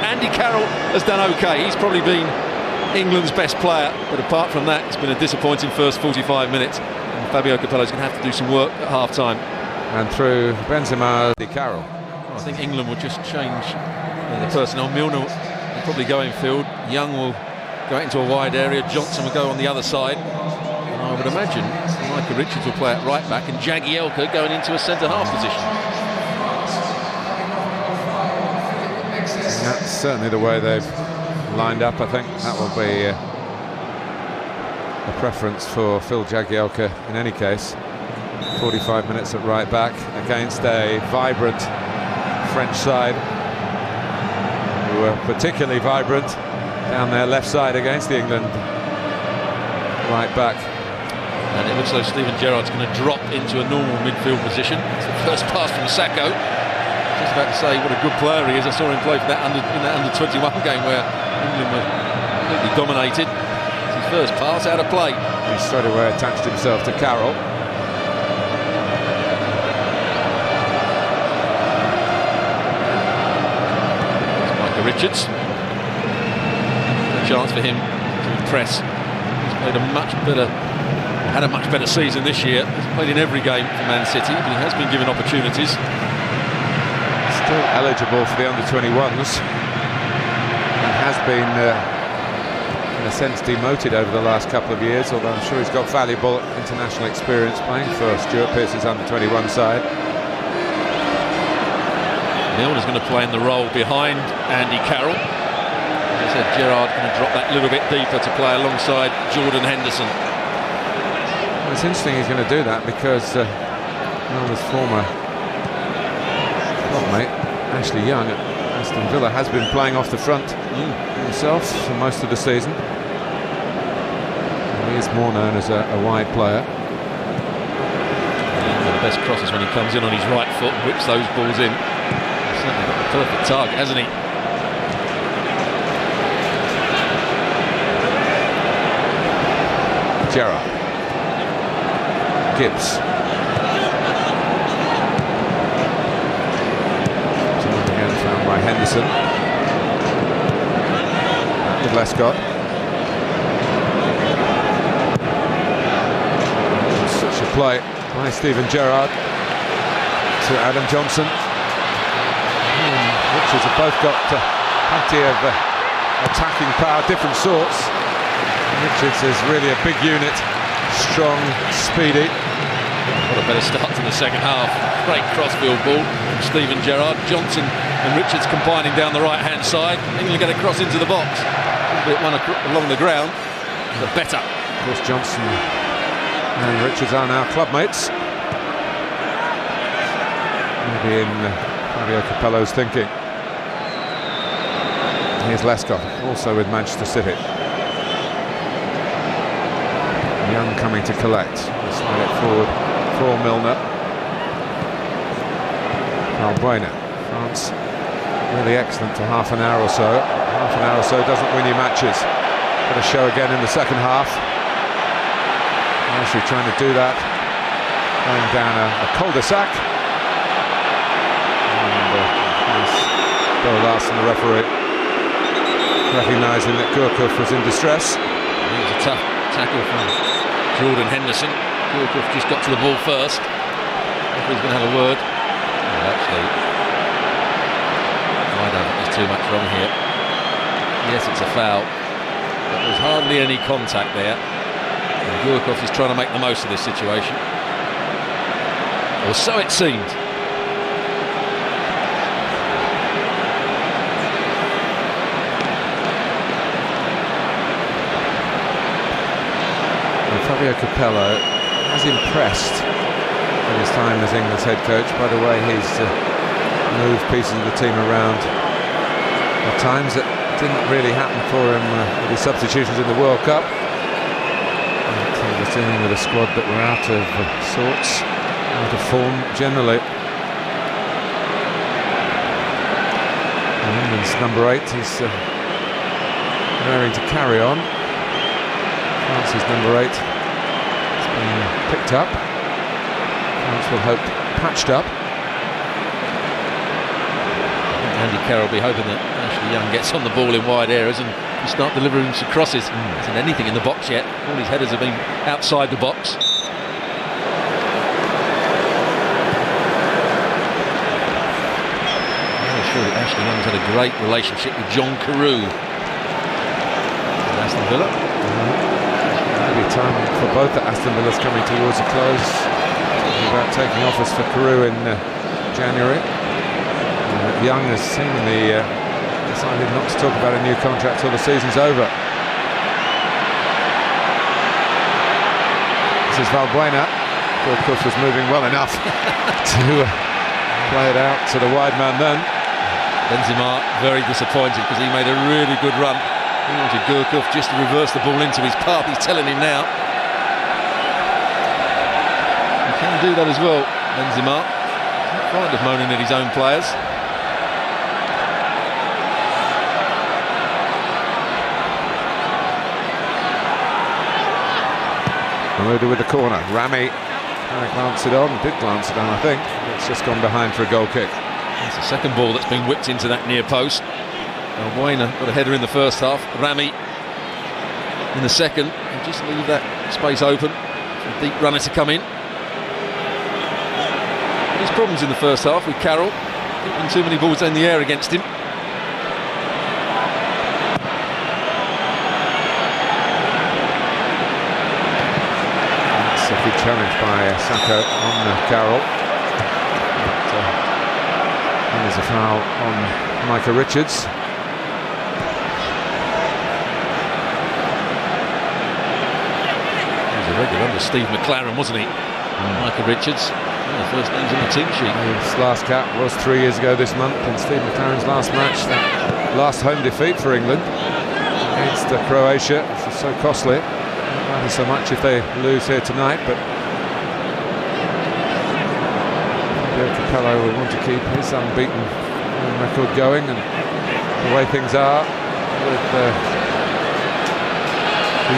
Andy Carroll has done okay. He's probably been England's best player, but apart from that, it's been a disappointing first 45 minutes. And Fabio Capello's going to have to do some work at half-time. And through Benzema, Andy Carroll. I think England will just change the personnel. Milner will probably go infield. Young will go out into a wide area. Johnson will go on the other side. And I would imagine Michael Richards will play at right back and Jagielka going into a centre-half position. And that's certainly the way they've lined up. I think that will be a preference for Phil Jagielka in any case. 45 minutes at right back against a vibrant French side, who were particularly vibrant down their left side against the England right back. And it looks like Steven Gerrard's going to drop into a normal midfield position. It's the first pass from Sacco. Just about to say what a good player he is. I saw him play for that in that under-21 game where England were completely dominated. It's his first pass out of play. He straight away attached himself to Carroll. Richards, a chance for him to impress. He's played had a much better season this year. He's played in every game for Man City, but he has been given opportunities. Still eligible for the under-21s and has been in a sense demoted over the last couple of years, although I'm sure he's got valuable international experience playing for Stuart Pearce's under-21 side. Milner's going to play in the role behind Andy Carroll. As I said, Gerrard going to drop that little bit deeper to play alongside Jordan Henderson. Well, it's interesting he's going to do that because Milner's former mate, Ashley Young at Aston Villa, has been playing off the front himself for most of the season. He is more known as a wide player. The best crosses when he comes in on his right foot, whips those balls in. Certainly got the perfect target, hasn't he? Gerrard. Gibbs. Again found by Henderson. With Lescott. Such a play by Steven Gerrard to Adam Johnson. Richards have both got plenty of attacking power, different sorts. Richards is really a big unit, strong, speedy. What a better start to the second half. Great crossfield ball from Steven Gerrard. Johnson and Richards combining down the right-hand side. England get a cross into the box. A bit one along the ground, but better. Of course, Johnson and Richards are now clubmates. Maybe in Fabio Capello's thinking. Here's Lescott, also with Manchester City. Young coming to collect. Slide it forward for Milner. Balbuena. France really excellent for half an hour or so. Half an hour or so doesn't win you matches. Got a show again in the second half. Actually trying to do that. Going down a cul-de-sac. Bill Larson, the referee, recognising that Gourcuff was in distress. It was a tough tackle from Jordan Henderson. Gourcuff just got to the ball first. Referee's going to have a word. Well, actually, I don't think there's too much wrong here. Yes, it's a foul, but there's hardly any contact there. And Gourcuff is trying to make the most of this situation. Or so it seemed. Fabio Capello has impressed in his time as England's head coach by the way he's move pieces of the team around. At times it didn't really happen for him with his substitutions in the World Cup. He was dealing with a squad that were out of sorts, out of form generally. And England's number 8 is raring to carry on. France's number 8 has been picked up. France will hope patched up. Andy Carroll will be hoping that Ashley Young gets on the ball in wide areas and we start delivering some crosses. There isn't anything in the box yet. All his headers have been outside the box. I'm sure that Ashley Young's had a great relationship with John Carew at Aston Villa. Maybe time for both at Aston Villa's coming towards a close. Talking about taking office for Carew in January. Young has seemingly decided not to talk about a new contract till the season's over. This is Valbuena. Gorkov was moving well enough to play it out to the wide man then. Benzema very disappointed because he made a really good run. He wanted Gorkov just to reverse the ball into his path. He's telling him now. He can do that as well, Benzema. Not fond of moaning at his own players. Mamuda with the corner. Rami glanced it on, did glance it on, I think. It's just gone behind for a goal kick. It's the second ball that's been whipped into that near post. Valbuena got a header in the first half. Rami in the second. And just leave that space open for a deep runner to come in. There's problems in the first half with Carroll. Keeping too many balls in the air against him. Good challenge by Sacco on Carroll. And there's a foul on Micah Richards. He was a regular under Steve McLaren, wasn't he? Micah Richards, one of the first names on the team sheet. His last cap was 3 years ago this month in Steve McLaren's last match. That last home defeat for England against Croatia, which was so costly. Not matter so much if they lose here tonight, but Capello will want to keep his unbeaten record going, and the way things are with the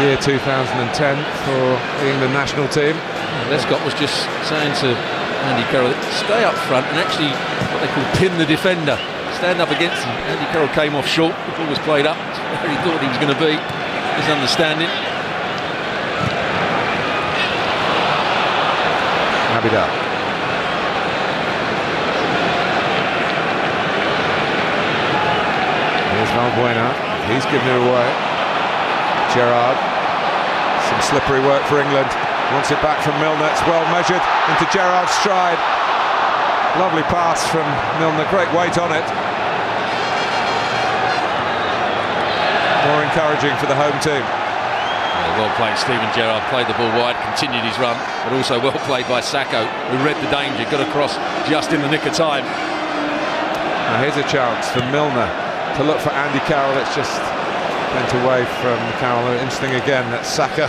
year 2010 for the England national team. Lescott was just saying to Andy Carroll, stay up front and actually what they call pin the defender, stand up against him. Andy Carroll came off short, the ball was played up where he thought he was going to be, his understanding. Abidal. Here's Valbuena. He's given it away. Gerrard. Some slippery work for England. Wants it back from Milner. It's well measured into Gerrard's stride. Lovely pass from Milner. Great weight on it. More encouraging for the home team. Well played, Steven Gerrard played the ball wide, continued his run, but also well played by Sacco, who read the danger, got across just in the nick of time. Now here's a chance for Milner to look for Andy Carroll. It's just bent away from Carroll. Interesting again that Sacco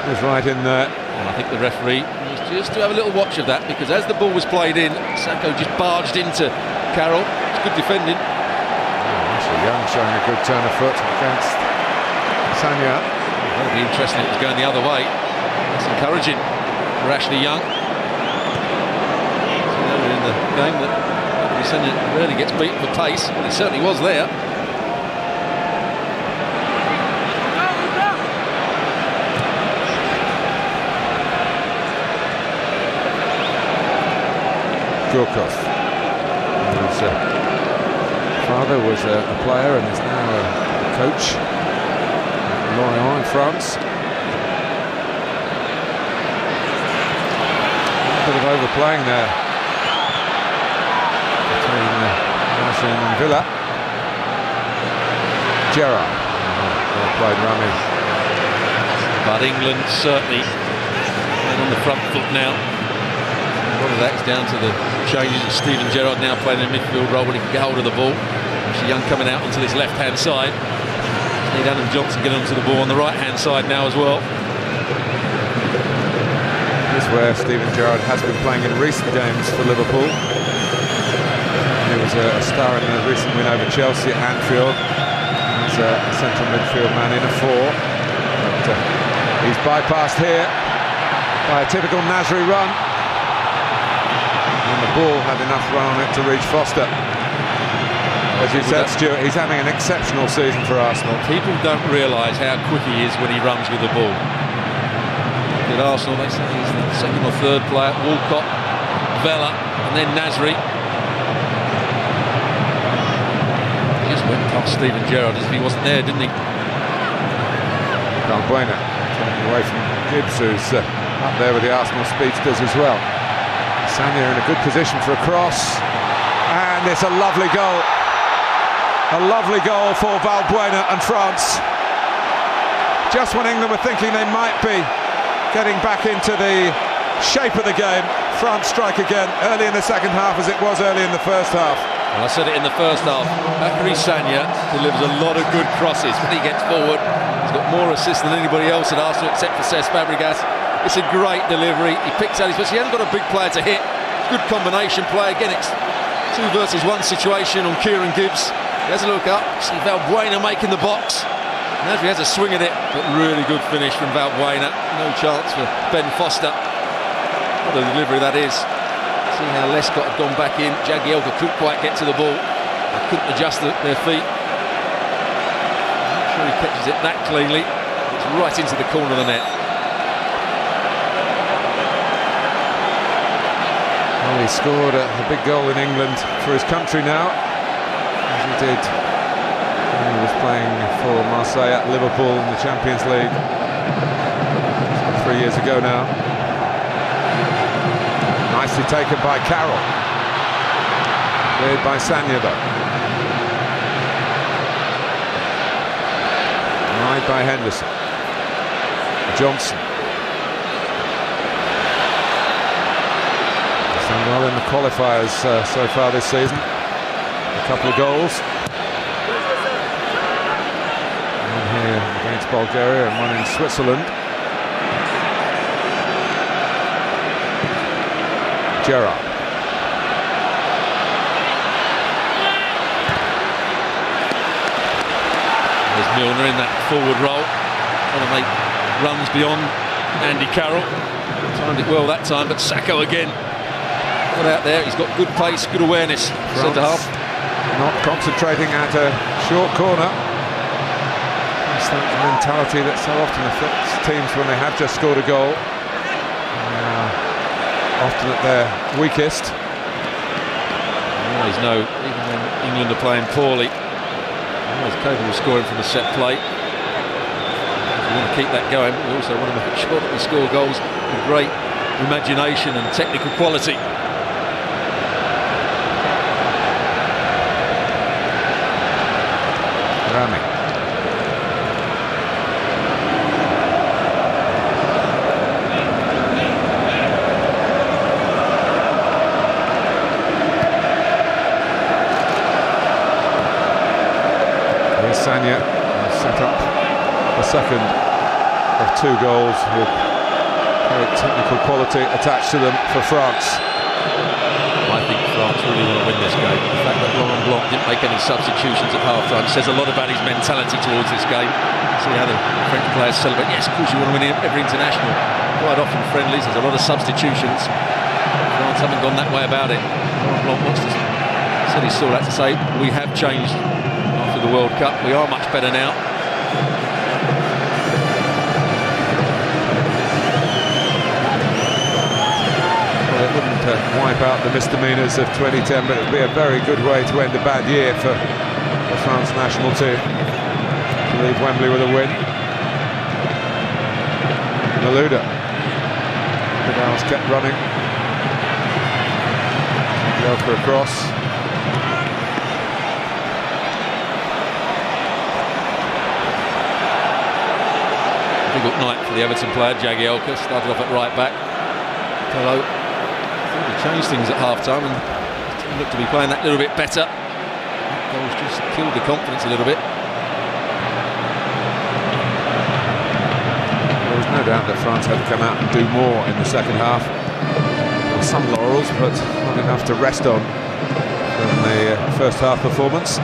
was right in there. And I think the referee was just to have a little watch of that, because as the ball was played in, Sacco just barged into Carroll. It's good defending. Ashley Young showing a good turn of foot against Sagna. That'll be interesting if it was going the other way. That's encouraging for Ashley Young. Earlier in the game that Senna rarely gets beaten for pace, but it certainly was there. Gorkov, whose father was a player and is now a coach at Lorient in France. A bit of overplaying there between Martian and Villa. Gerrard, well played, Rami. But England certainly on the front foot now. A lot of that is down to the changes of Steven Gerrard now playing in a midfield role when he can get hold of the ball. Actually Young coming out onto this left-hand side. Need Adam Johnson getting onto the ball on the right-hand side now as well. This is where Steven Gerrard has been playing in recent games for Liverpool. He was a star in a recent win over Chelsea at Anfield. He's a central midfield man in a 4. But he's bypassed here by a typical Nasri run. And the ball had enough run on it to reach Foster. As you said, Stuart, he's having an exceptional season for Arsenal. People don't realise how quick he is when he runs with the ball. At Arsenal, they say he's the second or third player. Walcott, Vela, and then Nasri. He just went past Steven Gerrard as if he wasn't there, didn't he? Balbuena turning away from Gibbs, who's up there with the Arsenal speedsters as well. Sagna in a good position for a cross. And it's a lovely goal. A lovely goal for Balbuena and France. Just when England were thinking they might be getting back into the shape of the game, France strike again early in the second half as it was early in the first half. Well, I said it in the first half. Bakary Sagna delivers a lot of good crosses when he gets forward. He's got more assists than anybody else at Arsenal except for Cesc Fabregas. It's a great delivery. He picks out his best. He hasn't got a big player to hit. Good combination play. Again, it's 2 versus 1 situation on Kieran Gibbs. He has a look up. See Valbuena making the box. Nasri has a swing at it, but really good finish from Valbuena. No chance for Ben Foster. What a delivery that is. See how Lescott had gone back in. Jagielka couldn't quite get to the ball. They couldn't adjust their feet. I'm not sure he catches it that cleanly. It's right into the corner of the net. Well, he scored a big goal in England for his country now, as he did when he was playing for Marseille at Liverpool in the Champions League 3 years ago now. Nicely taken by Carroll. Cleared by Sagna though. Right by Henderson. Johnson. He's done well in the qualifiers so far this season. A couple of goals. One here against Bulgaria and one in Switzerland. Gerrard. There's Milner in that forward role, trying to make runs beyond Andy Carroll. Timed it well that time, but Sacco again got out there. He's got good pace, good awareness. Centre half not concentrating at a short corner. It's that mentality that so often affects teams when they have just scored a goal. Often at their weakest. Even when England are playing poorly, he's capable of scoring from the set play. We want to keep that going, but we also want to make sure that we score goals with great imagination and technical quality. Rami. Sagna set up the second of 2 goals with great technical quality attached to them for France. I think France really want to win this game. The fact that Laurent Blanc didn't make any substitutions at half-time says a lot about his mentality towards this game. See how the French players celebrate. Yes, of course you want to win every international. Quite often friendlies, there's a lot of substitutions. France haven't gone that way about it. Laurent Blanc said he saw that to say, we have changed after the World Cup. We are much better now. Well, it wouldn't wipe out the misdemeanours of 2010, but it would be a very good way to end a bad year for the France national team. To leave Wembley with a win. Malouda. Vidal's kept running. Go for a cross. Good night for the Everton player. Jagielka started off at right back. Hello. changed things at half-time and looked to be playing that little bit better. That goal's just killed the confidence a little bit. There was no doubt that France had to come out and do more in the second half. There were some laurels, but not enough to rest on from the first half performance.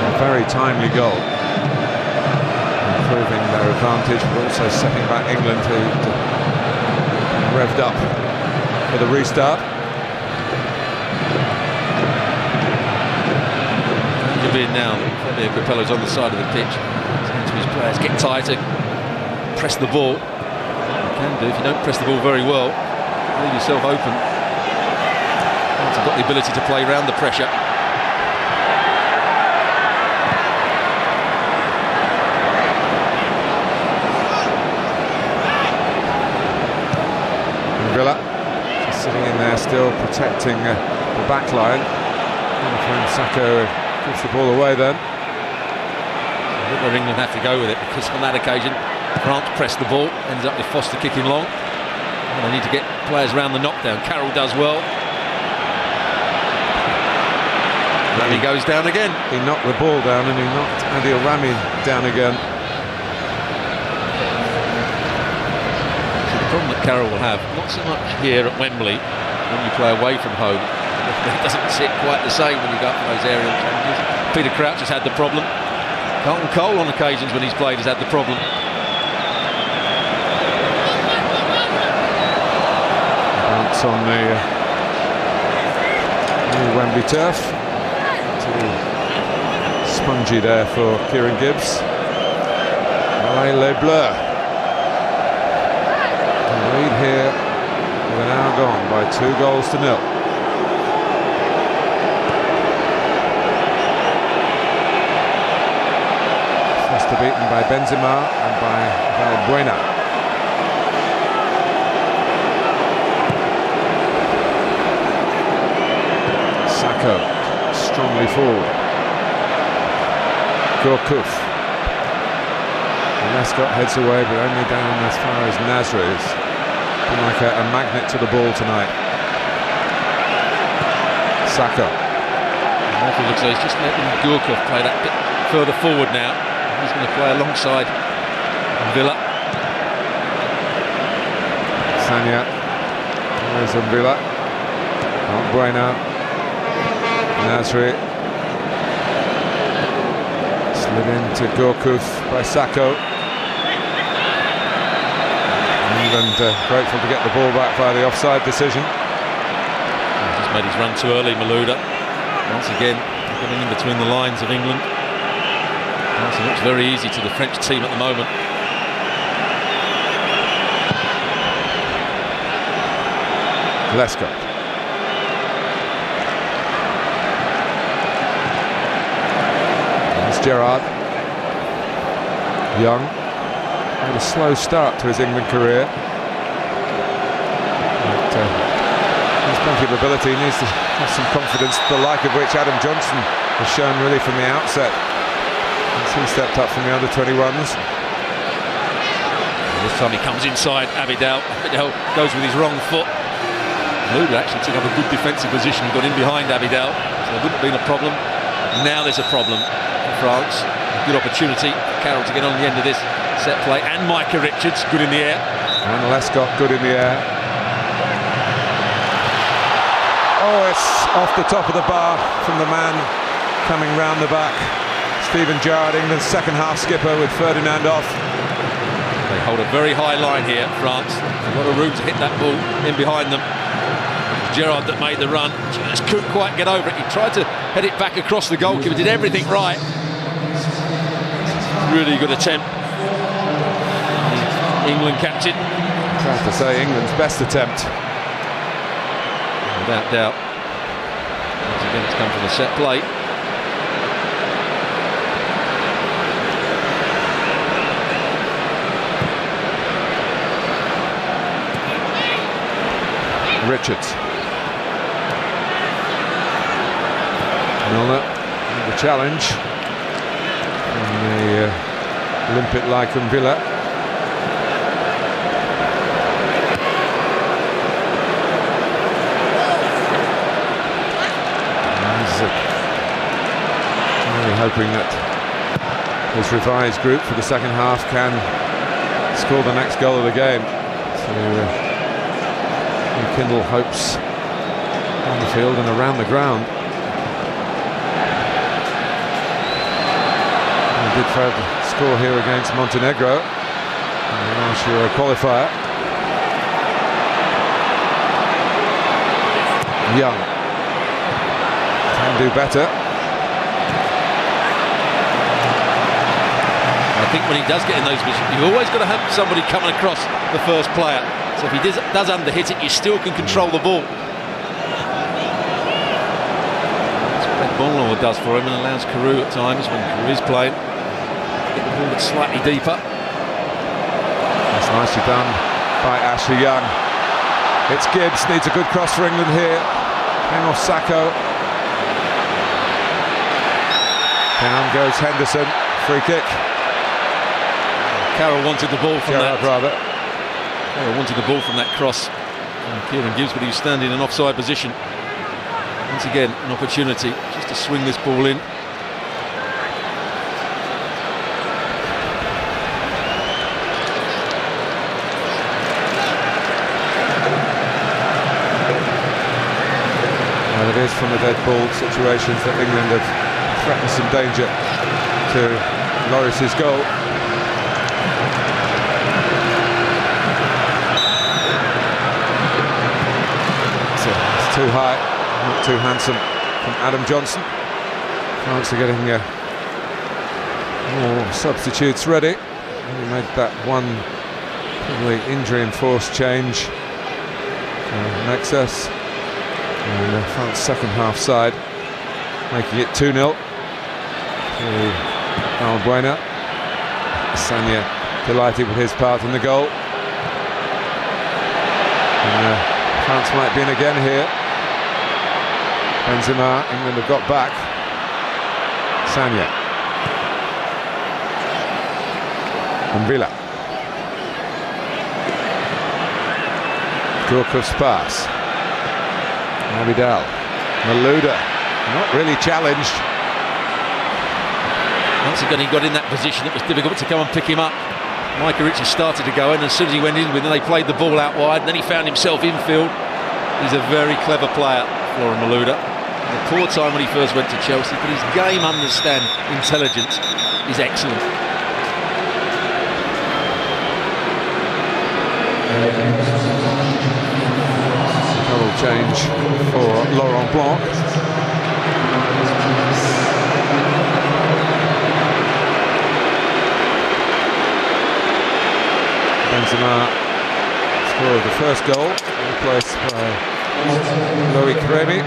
A very timely goal, improving their advantage, but also setting back England, who revved up for the restart. In now, the Capello's on the side of the pitch. To his players, get tighter, press the ball. You can do if you don't press the ball very well, leave yourself open. You've got the ability to play around the pressure. Villa just sitting in there, still protecting the back line. And Sacco gives the ball away then. I think where England have to go with it, because on that occasion France pressed the ball, ends up with Foster kicking long, and they need to get players around the knockdown. Carroll does well. And he goes down again. He knocked the ball down and he knocked Adil Rami down again. So the problem that Carroll will have, not so much here at Wembley when you play away from home, it doesn't sit quite the same when you go up for those aerial challenges. Peter Crouch has had the problem. Carlton Cole on occasions when he's played has had the problem. Bounce on the new Wembley turf. Spongy there for Kieran Gibbs. Les Bleus. The lead here with an hour gone by 2-0. Foster beaten by Benzema and by Valbuena. Sacco strongly forward. Gourcuff. Lescott heads away, but only down as far as Nasri. It's been like a magnet to the ball tonight. Sacco. It looks like he's just letting Gourcuff play that bit further forward now. He's going to play alongside Villa. Sagna. There's Villa. Valbuena. Nasri. Slid into Gourcuff by Sacco. England grateful to get the ball back by the offside decision. He's just made his run too early, Malouda. Once again, getting in between the lines of England. It looks very easy to the French team at the moment. Lescott. It's Gerrard. Young. Had a slow start to his England career. But he's plenty of ability. He needs to have some confidence, the like of which Adam Johnson has shown really from the outset. He stepped up from the under-21s. This time he comes inside Abidal. Abidal goes with his wrong foot. Malouda actually took up a good defensive position and got in behind Abidal, so there wouldn't have been a problem. Now there's a problem for France. A good opportunity for Carroll to get on the end of this set play, and Micah Richards good in the air. And Lescott good in the air. Oh, it's off the top of the bar from the man coming round the back. Steven Gerrard, England's second half skipper, with Ferdinand off. They hold a very high line here, France. A lot of room to hit that ball in behind them. Gerrard that made the run, just couldn't quite get over it. He tried to head it back across the goalkeeper, did everything right. Really good attempt. England captain. Proud to say England's best attempt. Without doubt. Once again, it's come from the set play. Richards. Milner, the challenge from the Olympic Lycum Villa. hoping that his revised group for the second half can score the next goal of the game to rekindle hopes on the field and around the ground. They did fail to score here against Montenegro in the last Euro qualifier. Young can do better. I think when he does get in those positions, you've always got to have somebody coming across the first player. So if he does underhit it, you still can control the ball. That's what Bonlaw does for him and allows Carew at times, when Carew is playing, get the ball slightly deeper. That's nicely done by Ashley Young. It's Gibbs, needs a good cross for England here. Came off Sacco. Down goes Henderson, free kick. Carroll wanted the ball from Gerrard, rather. Carroll wanted the ball from that cross from Kieran Gibbs, but he was standing in an offside position. Once again, an opportunity just to swing this ball in. Well, it is from the dead ball situations that England have threatened some danger to Lloris's goal. It's too high, not too handsome from Adam Johnson. France are getting more substitutes ready. He made that one probably injury-enforced change next us. And France second half side making it 2-0 to Valbuena. Sagna delighted with his part in the goal. And France might be in again here. Benzema, England have got back. Sagna. And Villa. Gorkov's pass. Vidal. Malouda, not really challenged. Once again, he got in that position. It was difficult to come and pick him up. Micah Richards started to go in, and as soon as he went in with him, they played the ball out wide, and then he found himself infield. He's a very clever player, Florian Malouda. A poor time when he first went to Chelsea, but his game intelligence is excellent. Double change for Laurent Blanc. Benzema scored the first goal, replaced by Loic Remy.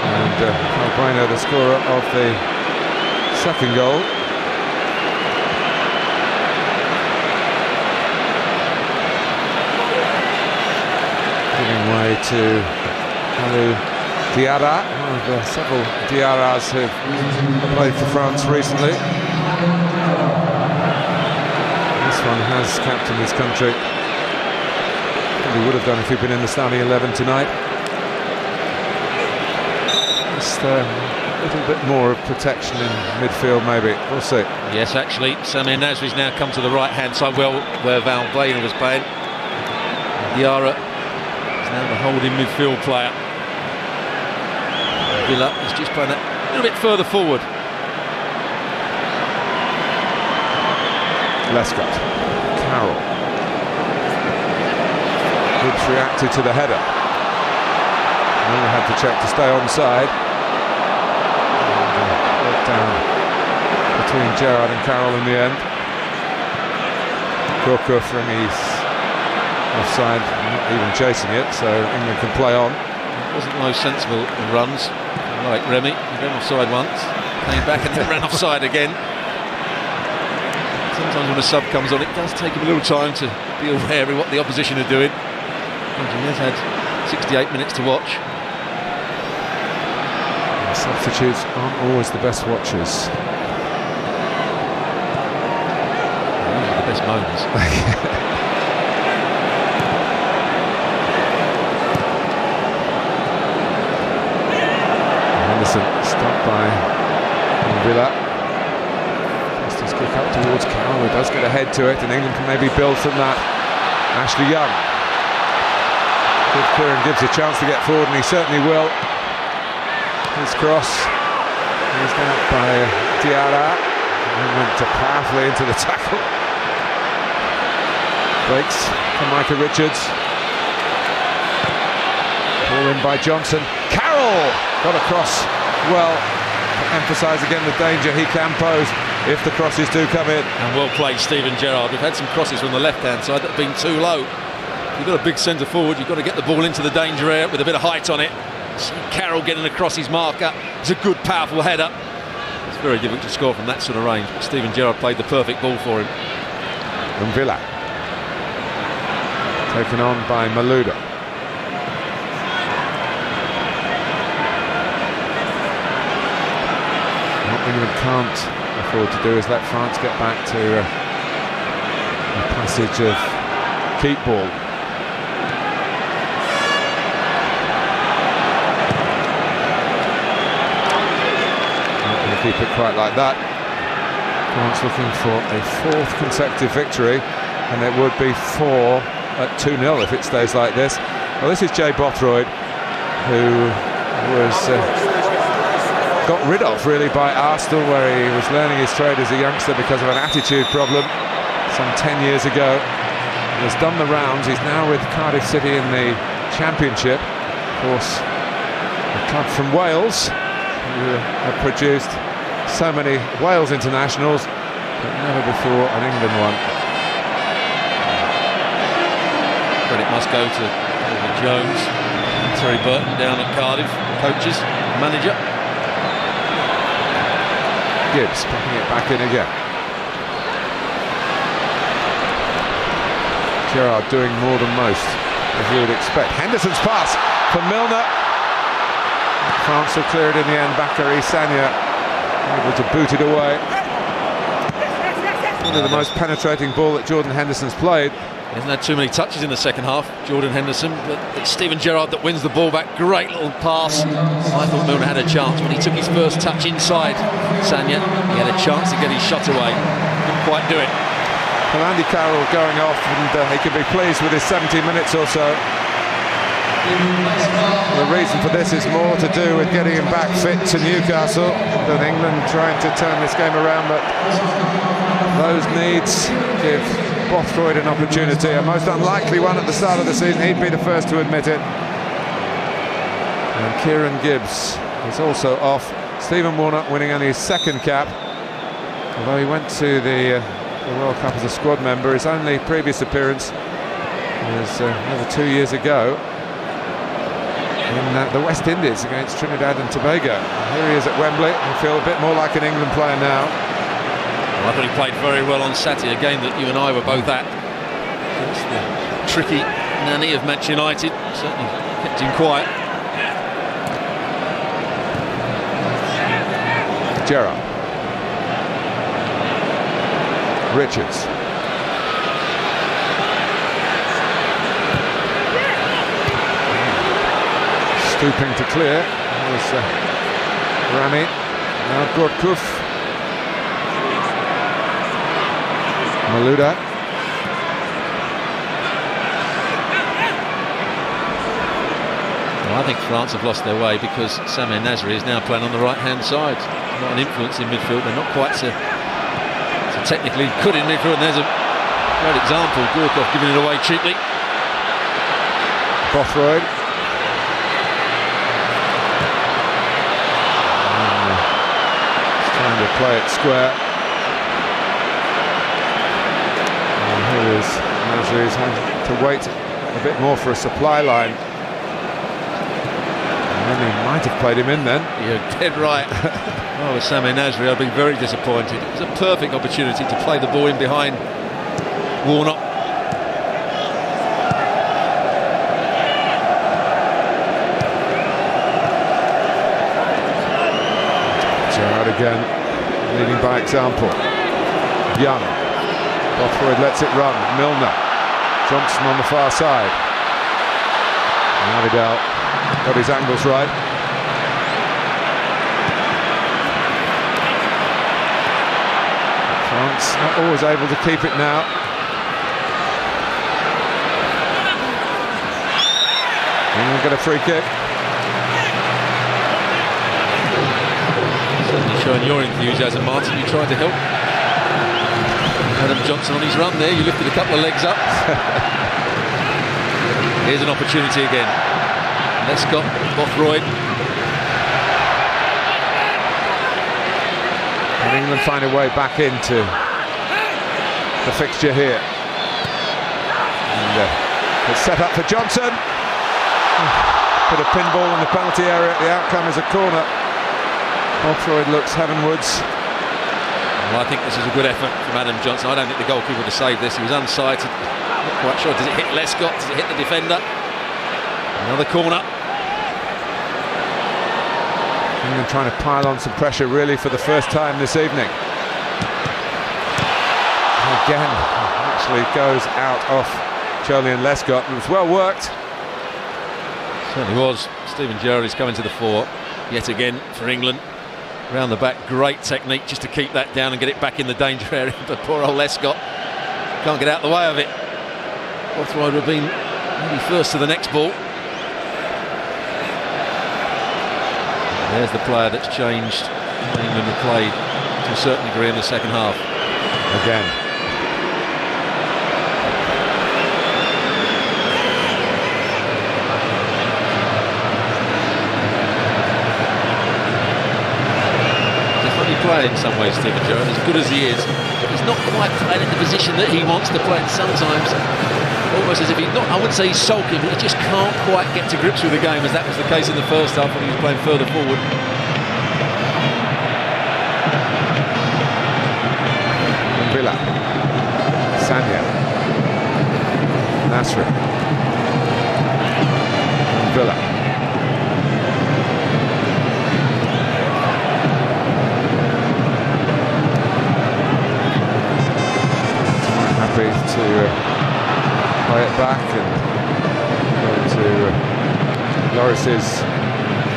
And Valbuena, the scorer of the second goal. Giving way to Kalou Diarra, one of the several Diarras who've played for France recently. This one has captained his country. Probably would have done if he'd been in the starting 11 tonight. Just a little bit more of protection in midfield, maybe. We'll see. Yes, actually, Samir Nasri's now come to the right-hand side, where Valbuena was playing. Diarra is now the holding midfield player. Villa is just playing a little bit further forward. Lescott. Carroll. Gibbs reacted to the header. Only had to check to stay onside. Worked down between Gerrard and Carroll in the end. Gorkov from his offside, not even chasing it, so England can play on. It wasn't the most sensible runs, like Remy. He ran offside once, came back and then ran offside again. Sometimes when a sub comes on, it does take him a little time to be aware of what the opposition are doing. And he has had 68 minutes to watch. And substitutes aren't always the best watchers. These are the best moments. Henderson stopped by does get ahead to it, and England can maybe build from that. Ashley Young. Give Kieran Gibbs a chance to get forward, and he certainly will. His cross is out by Diarra, and went powerfully into the tackle. Breaks for Micah Richards. Ball in by Johnson. Carroll got across well. To emphasise again the danger he can pose if the crosses do come in. And well played, Stephen Gerrard. We've had some crosses from the left-hand side that have been too low. You've got a big centre forward, you've got to get the ball into the danger area with a bit of height on it. See Carroll getting across his marker. It's a good, powerful header. It's very difficult to score from that sort of range. Stephen Gerrard played the perfect ball for him. And Villa taken on by Malouda. What England can't afford to do is let France get back to a passage of keep ball. Not going to keep it quite like that. France looking for a fourth consecutive victory, and it would be 4 at 2-0 if it stays like this. Well, this is Jay Bothroyd, who was got rid of really by Arsenal, where he was learning his trade as a youngster because of an attitude problem some 10 years ago. He has done the rounds. He's now with Cardiff City in the Championship. Of course, a club from Wales who have produced so many Wales internationals, but never before an England one. Credit must go to David Jones, Terry Burton down at Cardiff, coaches, manager. Gibbs popping it back in again. Gerrard doing more than most, as you would expect. Henderson's pass for Milner. France will clear it in the end. Bakary Sagna able to boot it away. One of the most penetrating ball that Jordan Henderson's played. He hasn't had too many touches in the second half, Jordan Henderson, but it's Stephen Gerrard that wins the ball back. Great little pass. I thought Milner had a chance when he took his first touch inside Sagna. He had a chance to get his shot away. Couldn't quite do it. Well, Andy Carroll going off, and he can be pleased with his 70 minutes or so. The reason for this is more to do with getting him back fit to Newcastle than England trying to turn this game around, but those needs give Bothroyd an opportunity, a most unlikely one at the start of the season. He'd be the first to admit it. And Kieran Gibbs is also off. Stephen Warnock winning only his second cap, although he went to the World Cup as a squad member. His only previous appearance was over 2 years ago in the West Indies against Trinidad and Tobago. Here he is at Wembley. I feel a bit more like an England player now. Well, I thought he played very well on Saturday, a game that you and I were both at. It's the tricky nanny of Manchester United. Certainly kept him quiet. Gerrard. Richards. Stooping to clear. There's Rami. Now Gorkuf. Malouda. Well, I think France have lost their way because Samir Nasri is now playing on the right-hand side. He's not an influence in midfield. They're not quite so technically good in midfield. And there's a great example. Gorkov giving it away cheaply. Bothroyd. He's trying to play it square. Here is Nasri, who's had to wait a bit more for a supply line. And then he might have played him in then. You're dead right. Oh, with Samir Nasri, I'd be very disappointed. It was a perfect opportunity to play the ball in behind Warnock. Gerrard again, leading by example. Young. Bothroyd lets it run. Milner. Johnson on the far side. Navidal got his angles right. France not always able to keep it now. England get a free kick. Certainly showing your enthusiasm, Martin. You tried to help Adam Johnson on his run there. You lifted a couple of legs up. Here's an opportunity again. Lescott, Bothroyd. And England find a way back into the fixture here. And it's set up for Johnson. Put a pinball in the penalty area. The outcome is a corner. Bothroyd looks heavenwards. Well, I think this is a good effort from Adam Johnson. I don't think the goalkeeper would have saved this. He was unsighted. Not quite sure. Does it hit Lescott? Does it hit the defender? Another corner. England trying to pile on some pressure really for the first time this evening. Again, actually goes out off Joleon Lescott. It was well worked. Certainly was. Steven Gerrard is coming to the fore yet again for England. Round the back, great technique just to keep that down and get it back in the danger area. But poor old Lescott can't get out the way of it. Bothroyd would have been maybe first to the next ball. There's the player that's changed England have played to a certain degree in the second half. Again. Play in some ways, Steven Gerrard, as good as he is, he's not quite playing in the position that he wants to play, and sometimes almost as if he's not, I wouldn't say he's sulking, but he just can't quite get to grips with the game, as that was the case in the first half when he was playing further forward. Villa, Sanya, Nasri, Villa. To play it back and go to Lloris's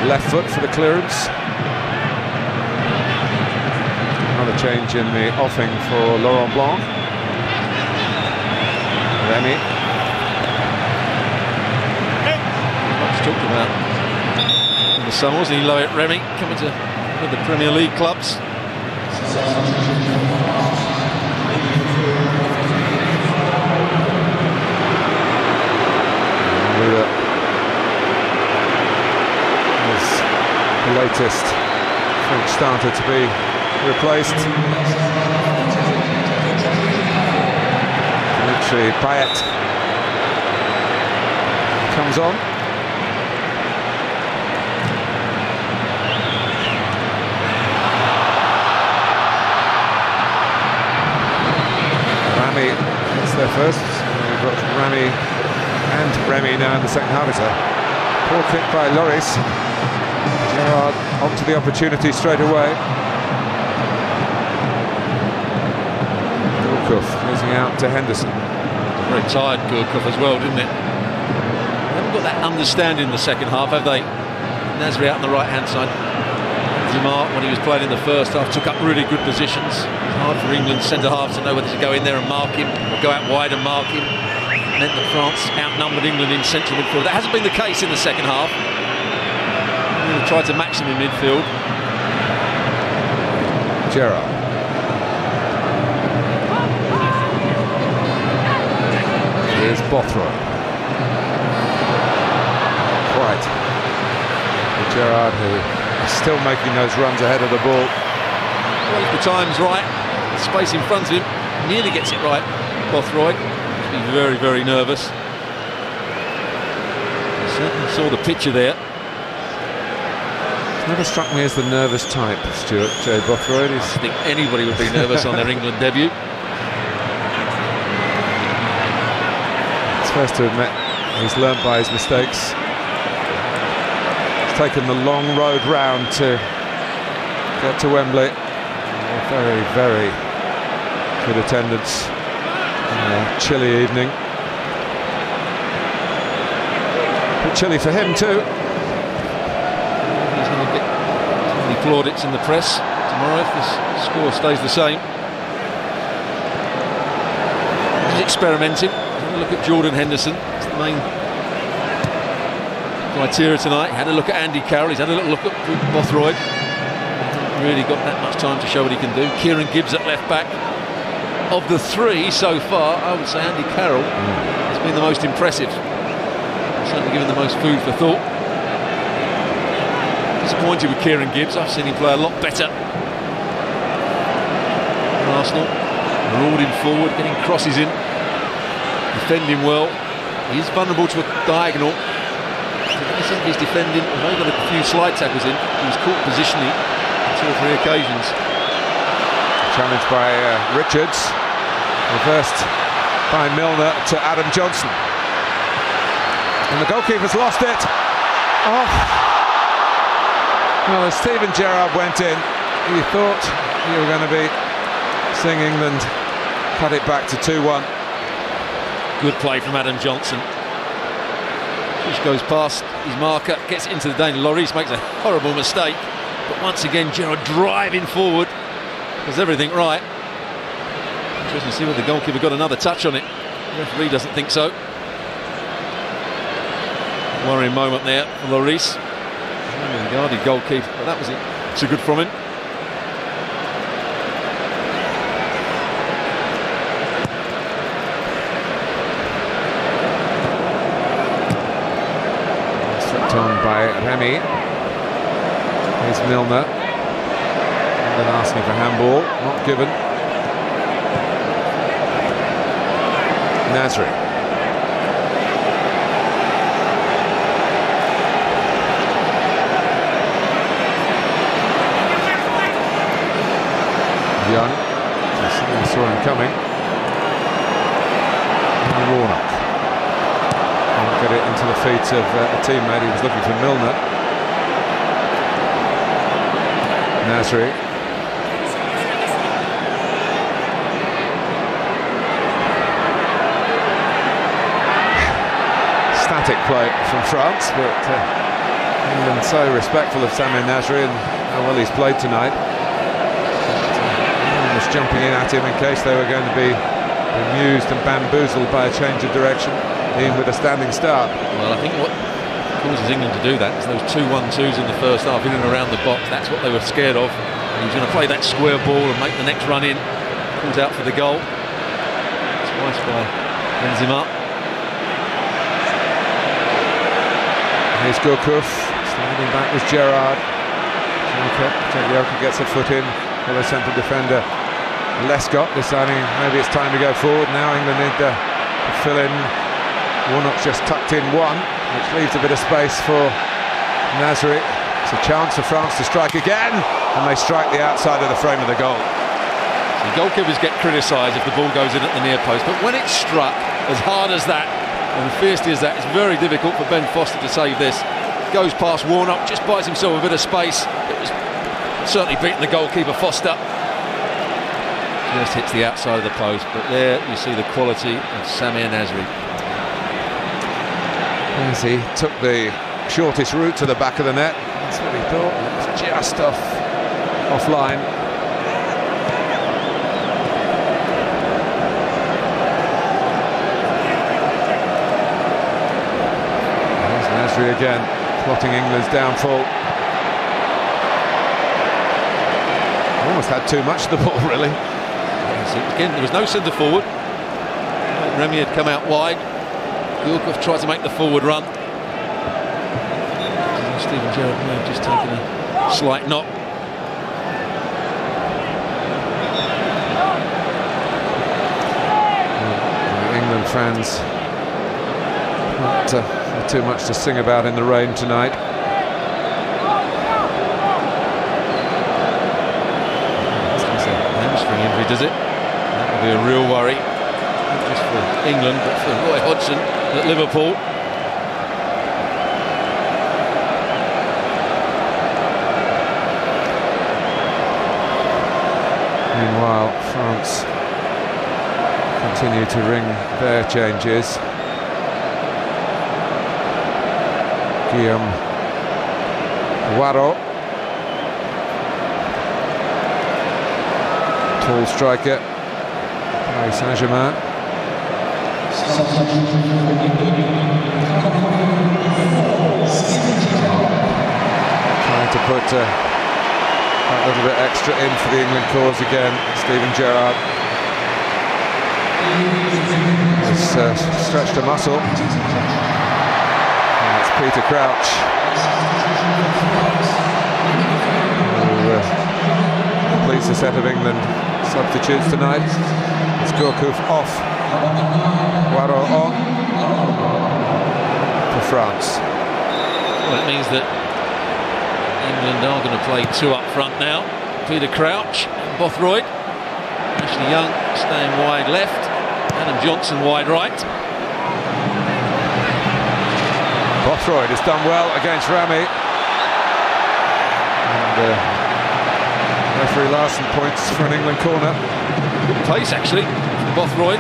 left foot for the clearance. Another change in the offing for Laurent Blanc. Remy. Much talked about in the summer, wasn't he, Loic Remy, coming to one of the Premier League clubs. The latest French starter to be replaced. Dimitri Payet comes on. Rami gets there first. We've got Rami and Remy now in the second half. It's a poor kick by Lloris. Gerrard onto the opportunity straight away. Gourcuff losing out to Henderson. Very tired Gourcuff as well, didn't it? They haven't got that understanding in the second half, have they? Nasri out on the right hand side. Zimar, when he was playing in the first half, took up really good positions. It's hard for England's centre half to know whether to go in there and mark him or go out wide and mark him. Meant that France outnumbered England in central midfield. That hasn't been the case in the second half. England tried to match them in midfield. Gerrard. Here's Bothroyd. Quite. Gerrard, who is still making those runs ahead of the ball. Well, if the time's right, the space in front of him, nearly gets it right. Bothroyd. He's very, very nervous. I certainly saw the picture there. Never struck me as the nervous type, Stuart, Jay Bothroyd. I think anybody would be nervous on their England debut. It's first to admit he's learnt by his mistakes. He's taken the long road round to get to Wembley. A very, very good attendance. Chilly evening. But chilly for him too. He's going to get the plaudits in the press tomorrow if the score stays the same. He's experimenting. Have a look at Jordan Henderson. It's the main criteria tonight. Had a look at Andy Carroll. He's had a little look at Bothroyd. Hasn't really got that much time to show what he can do. Kieran Gibbs at left back. Of the three so far, I would say Andy Carroll has been the most impressive. Certainly given the most food for thought. Disappointed with Kieran Gibbs. I've seen him play a lot better. Arsenal rolled him forward, getting crosses in, defending well. He's vulnerable to a diagonal. Some of his defending, although got a few slide tackles in, he was caught positioning on 2 or 3 occasions. Challenged by Richards, reversed by Milner to Adam Johnson, and the goalkeeper's lost it. Oh, well, as Steven Gerrard went in, he thought you were going to be seeing England cut it back to 2-1. Good play from Adam Johnson. Just goes past his marker, gets into the danger. Lloris makes a horrible mistake, but once again Gerrard driving forward, does everything right. Interesting to see whether the goalkeeper got another touch on it. The referee doesn't think so. Worrying moment there for Lloris. Guarded goalkeeper, but that was it. So good from him. On by Remy. Here's Milner. And then asking for handball, not given. Nasri. Young. I saw him coming. And Warnock. Get it into the feet of a teammate. He was looking for Milner. Nasri. Static play from France, but England so respectful of Samir Nasri and how well he's played tonight. Almost jumping in at him in case they were going to be amused and bamboozled by a change of direction. In with a standing start. Well, I think what causes England to do that is those 2-1-2s in the first half, in and around the box. That's what they were scared of. And he was going to play that square ball and make the next run in. Pulls out for the goal. Twice by Benzema. Here's Gourcuff. Standing back was Gerrard. Jagielka gets a foot in. Fellow central defender Lescott deciding maybe it's time to go forward. Now England need to fill in. Warnock's just tucked in one, which leaves a bit of space for Nasri. It's a chance for France to strike again, and they strike the outside of the frame of the goal. So goalkeepers get criticised if the ball goes in at the near post, but when it's struck as hard as that and fiercely as that, it's very difficult for Ben Foster to save this. Goes past Warnock, just buys himself a bit of space. It was certainly beating the goalkeeper Foster. Just hits the outside of the post, but there you see the quality of Samir Nasri. As he took the shortest route to the back of the net. That's what he thought. It was just offline. There's Nasri again, plotting England's downfall. Almost had too much of the ball, really. Again, there was no centre forward. Remy had come out wide. Gourcuff tried to make the forward run. Steven Gerrard may have just taken a slight knock. England fans not too much to sing about in the rain tonight. It's a hamstring injury, does it? That will be a real worry, not just for England but for Roy Hodgson at Liverpool. Meanwhile, France continue to ring their changes. Guillaume Waro, tall striker, Paris Saint-Germain. Trying to put a little bit extra in for the England cause again, Steven Gerrard. Has stretched a muscle. And it's Peter Crouch who completes the set of England substitutes tonight. It's Gourcuff off, Poirot on for France. Well, it means that England are going to play two up front now. Peter Crouch and Bothroyd. Ashley Young staying wide left. Adam Johnson wide right. Bothroyd has done well against Rami. And referee Larson points for an England corner. Good pace actually from Bothroyd.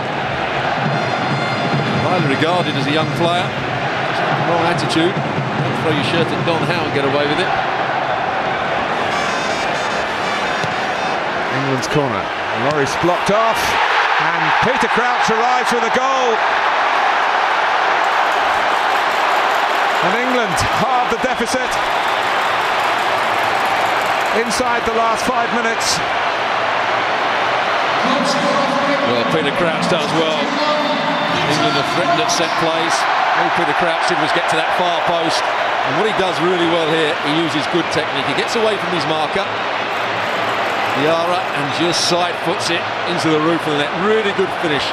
Highly regarded as a young player. Wrong attitude. Don't throw your shirt at Don Howe and get away with it. England's corner. Lloris blocked off. And Peter Crouch arrives with a goal. And England halved the deficit inside the last 5 minutes. Well, Peter Crouch does well. England have threatened at set plays. All Peter Crouch did was get to that far post. And what he does really well here, he uses good technique. He gets away from his marker. Diarra, and just side foots it into the roof of the net. Really good finish.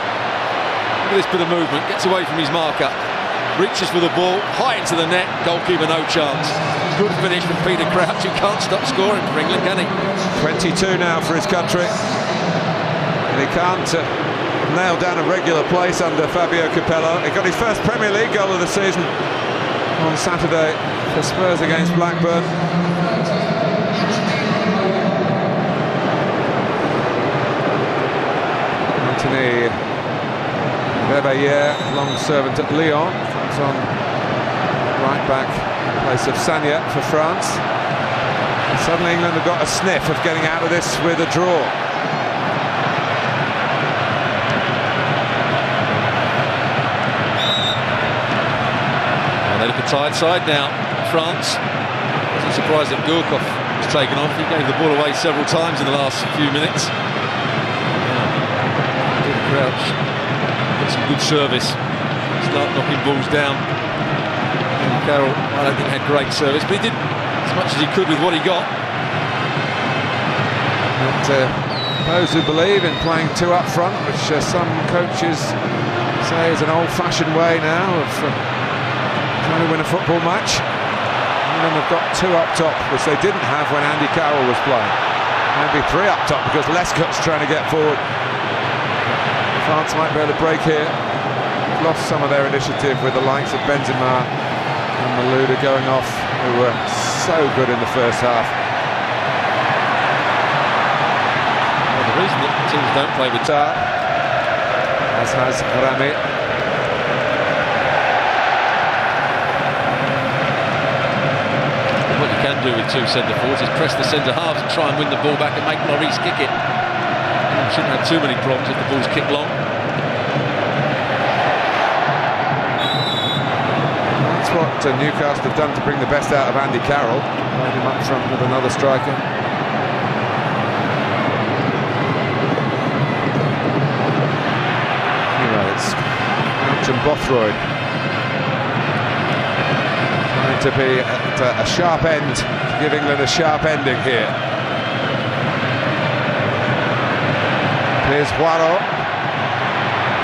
Look at this bit of movement. Gets away from his marker. Reaches for the ball. High into the net. Goalkeeper no chance. Good finish from Peter Crouch, who can't stop scoring for England, can he? 22 now for his country. And he can't nail down a regular place under Fabio Capello. He got his first Premier League goal of the season on Saturday for Spurs against Blackburn. Anthony Bebayer, long servant at Lyon, comes on right back in place of Sagna for France. And suddenly England have got a sniff of getting out of this with a draw. Well, they look a tired side now, France. Wasn't surprised that Gourcuff was taken off. He gave the ball away several times in the last few minutes. Crouch got some good service. Start knocking balls down. And Carroll, I don't think had great service, but he did as much as he could with what he got. And those who believe in playing two up front, which some coaches say is an old-fashioned way now of trying to win a football match. England have got two up top, which they didn't have when Andy Carroll was playing. Maybe three up top because Lescott's trying to get forward. France might be able to break here. Lost some of their initiative with the likes of Benzema and Malouda going off, who were so good in the first half. Well, the reason that teams don't play with as has Rami. What you can do with two centre forwards is press the centre halves and try and win the ball back and make Lloris kick it. Shouldn't have too many problems if the ball's kicked long. That's what Newcastle have done to bring the best out of Andy Carroll. Played him up front with another striker. Anyway, it's Crouch and Bothroyd trying to be at a sharp end, to give England a sharp ending here. Here's Poirot,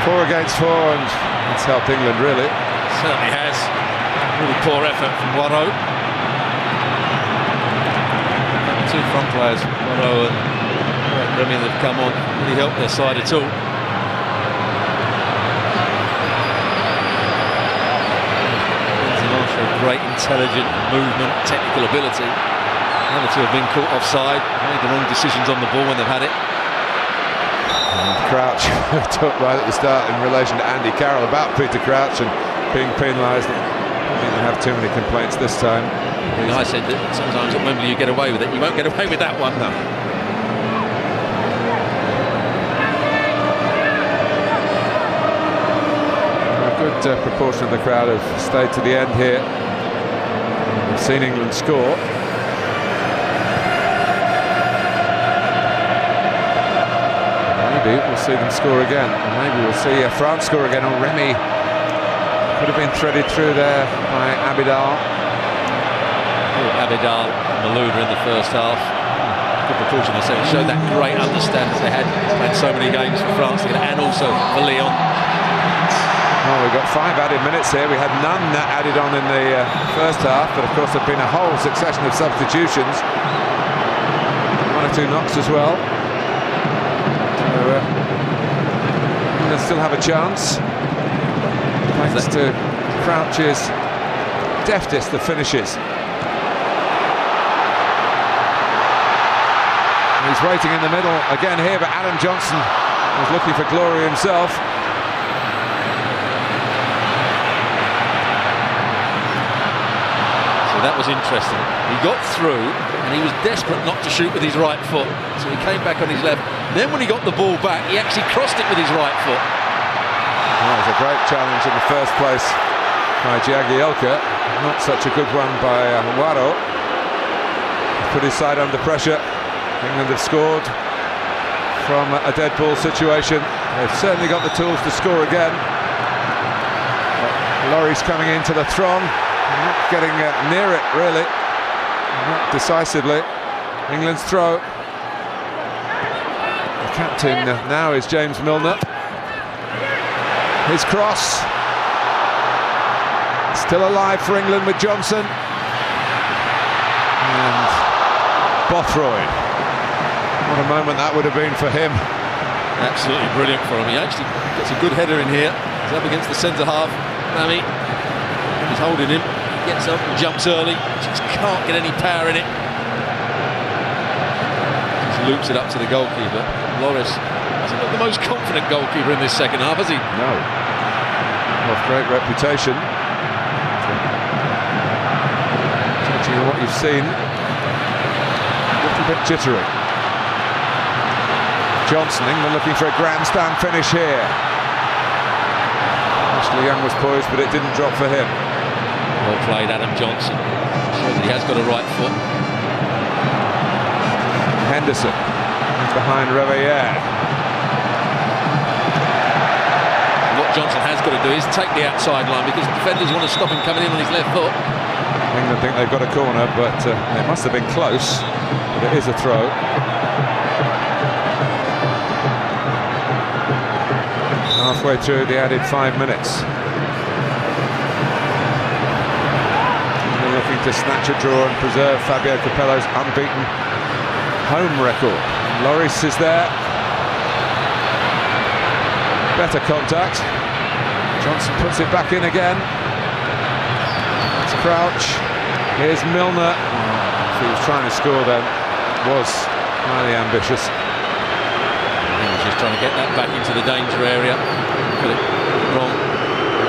4 against 4, and it's helped England really. Certainly has. Really poor effort from Poirot. Two front players, Poirot and Remy, that have come on, really helped their side at all. Benzema showed great intelligent movement, technical ability. The other two have been caught offside, made the wrong decisions on the ball when they've had it. Crouch took right at the start in relation to Andy Carroll about Peter Crouch and being penalised. I think they have too many complaints this time. I said that sometimes at Wembley you get away with it. You won't get away with that one. No. Good proportion of the crowd have stayed to the end here. We've seen England score. Maybe we'll see them score again. Or maybe we'll see France score again. Or Remy could have been threaded through there by Abidal. Abidal and Malouda in the first half. Good proportion of the second. Showed that great understanding they had so many games for France and also for Lyon. Well, we've got 5 added minutes here. We had none added on in the first half, but of course there have been a whole succession of substitutions. 1 or 2 knocks as well. So England still have a chance. Thanks to Crouch's deftest of finishes. He's waiting in the middle again here, but Adam Johnson was looking for glory himself. So that was interesting. He got through and he was desperate not to shoot with his right foot, so he came back on his left. Then when he got the ball back, he actually crossed it with his right foot. That was a great challenge in the first place by Jagielka. Not such a good one by Waro. He put his side under pressure. England have scored from a dead ball situation. They've certainly got the tools to score again. Lloris coming into the throng, not getting near it really, not decisively. England's throw. The captain now is James Milner. His cross. Still alive for England with Johnson. And Bothroyd. What a moment that would have been for him. Absolutely brilliant for him. He actually gets a good header in here. He's up against the centre half. Mami, he's holding him. Gets up and jumps early. Just can't get any power in it. Just loops it up to the goalkeeper. Lloris hasn't got the most confident goalkeeper in this second half, has he? No. Of great reputation. Judging on what you've seen, a little bit jittery. Johnson, England looking for a grandstand finish here. Ashley Young was poised, but it didn't drop for him. Well played, Adam Johnson. Shows that he has got a right foot. Henderson behind Reveillère. What Johnson has got to do is take the outside line, because defenders want to stop him coming in on his left foot. England think they've got a corner, but it must have been close. But it is a throw. Halfway through the added 5 minutes. They're looking to snatch a draw and preserve Fabio Capello's unbeaten home record. Lloris is there. Better contact. Johnson puts it back in again. It's Crouch. Here's Milner. If he was trying to score then, was highly ambitious. Just trying to get that back into the danger area. Got it wrong.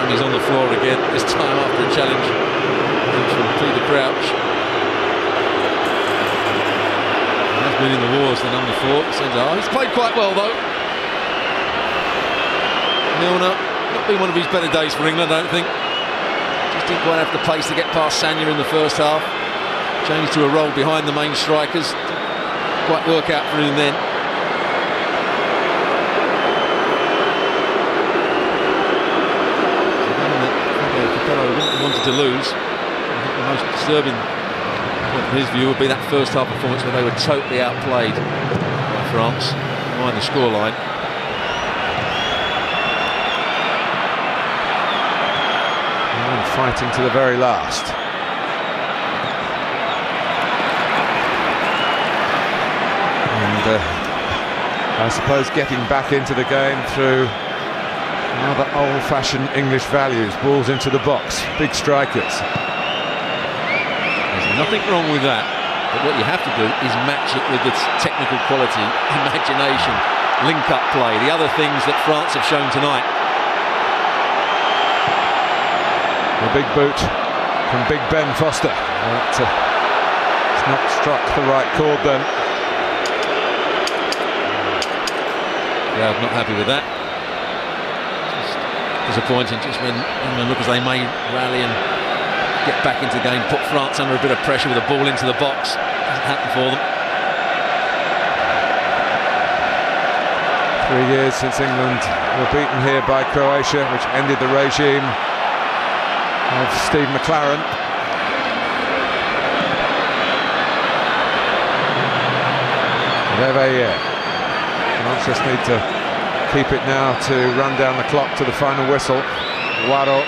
And he's on the floor again, this time after a challenge from Peter Crouch. He has been in the wars than on the floor. He's played quite well though. Milner, not been one of his better days for England, I don't think. Just didn't quite have the pace to get past Sagna in the first half. Changed to a role behind the main strikers. Didn't quite work out for him then. Wanted to lose. I think the most disturbing point from his view would be that first half performance where they were totally outplayed by France behind the scoreline. And fighting to the very last. And I suppose getting back into the game through rather old-fashioned English values. Balls into the box, big strikers. There's nothing wrong with that, but what you have to do is match it with its technical quality, imagination, link-up play, the other things that France have shown tonight. A big boot from Big Ben Foster. It's not struck the right chord then. Yeah, I'm not happy with that. disappointing just when England look as they may rally and get back into the game, put France under a bit of pressure with a ball into the box. Doesn't happen for them. 3 years since England were beaten here by Croatia, which ended the regime of Steve McLaren. France just need to keep it now to run down the clock to the final whistle. Waro.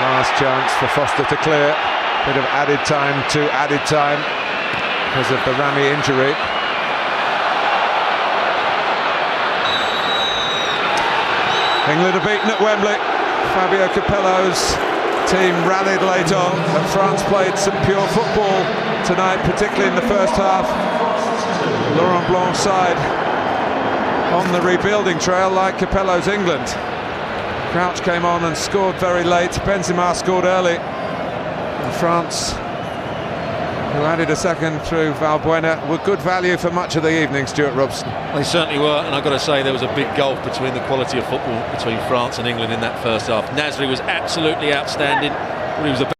Last chance for Foster to clear. Bit of added time to added time because of the Rami injury. England are beaten at Wembley. Fabio Capello's team rallied late on, and France played some pure football tonight, particularly in the first half. Laurent Blanc's side on the rebuilding trail like Capello's England. Crouch came on and scored very late. Benzema scored early. And France, who added a second through Valbuena, were good value for much of the evening, Stuart Robson. They certainly were, and I've got to say there was a big gulf between the quality of football between France and England in that first half. Nasri was absolutely outstanding. He was the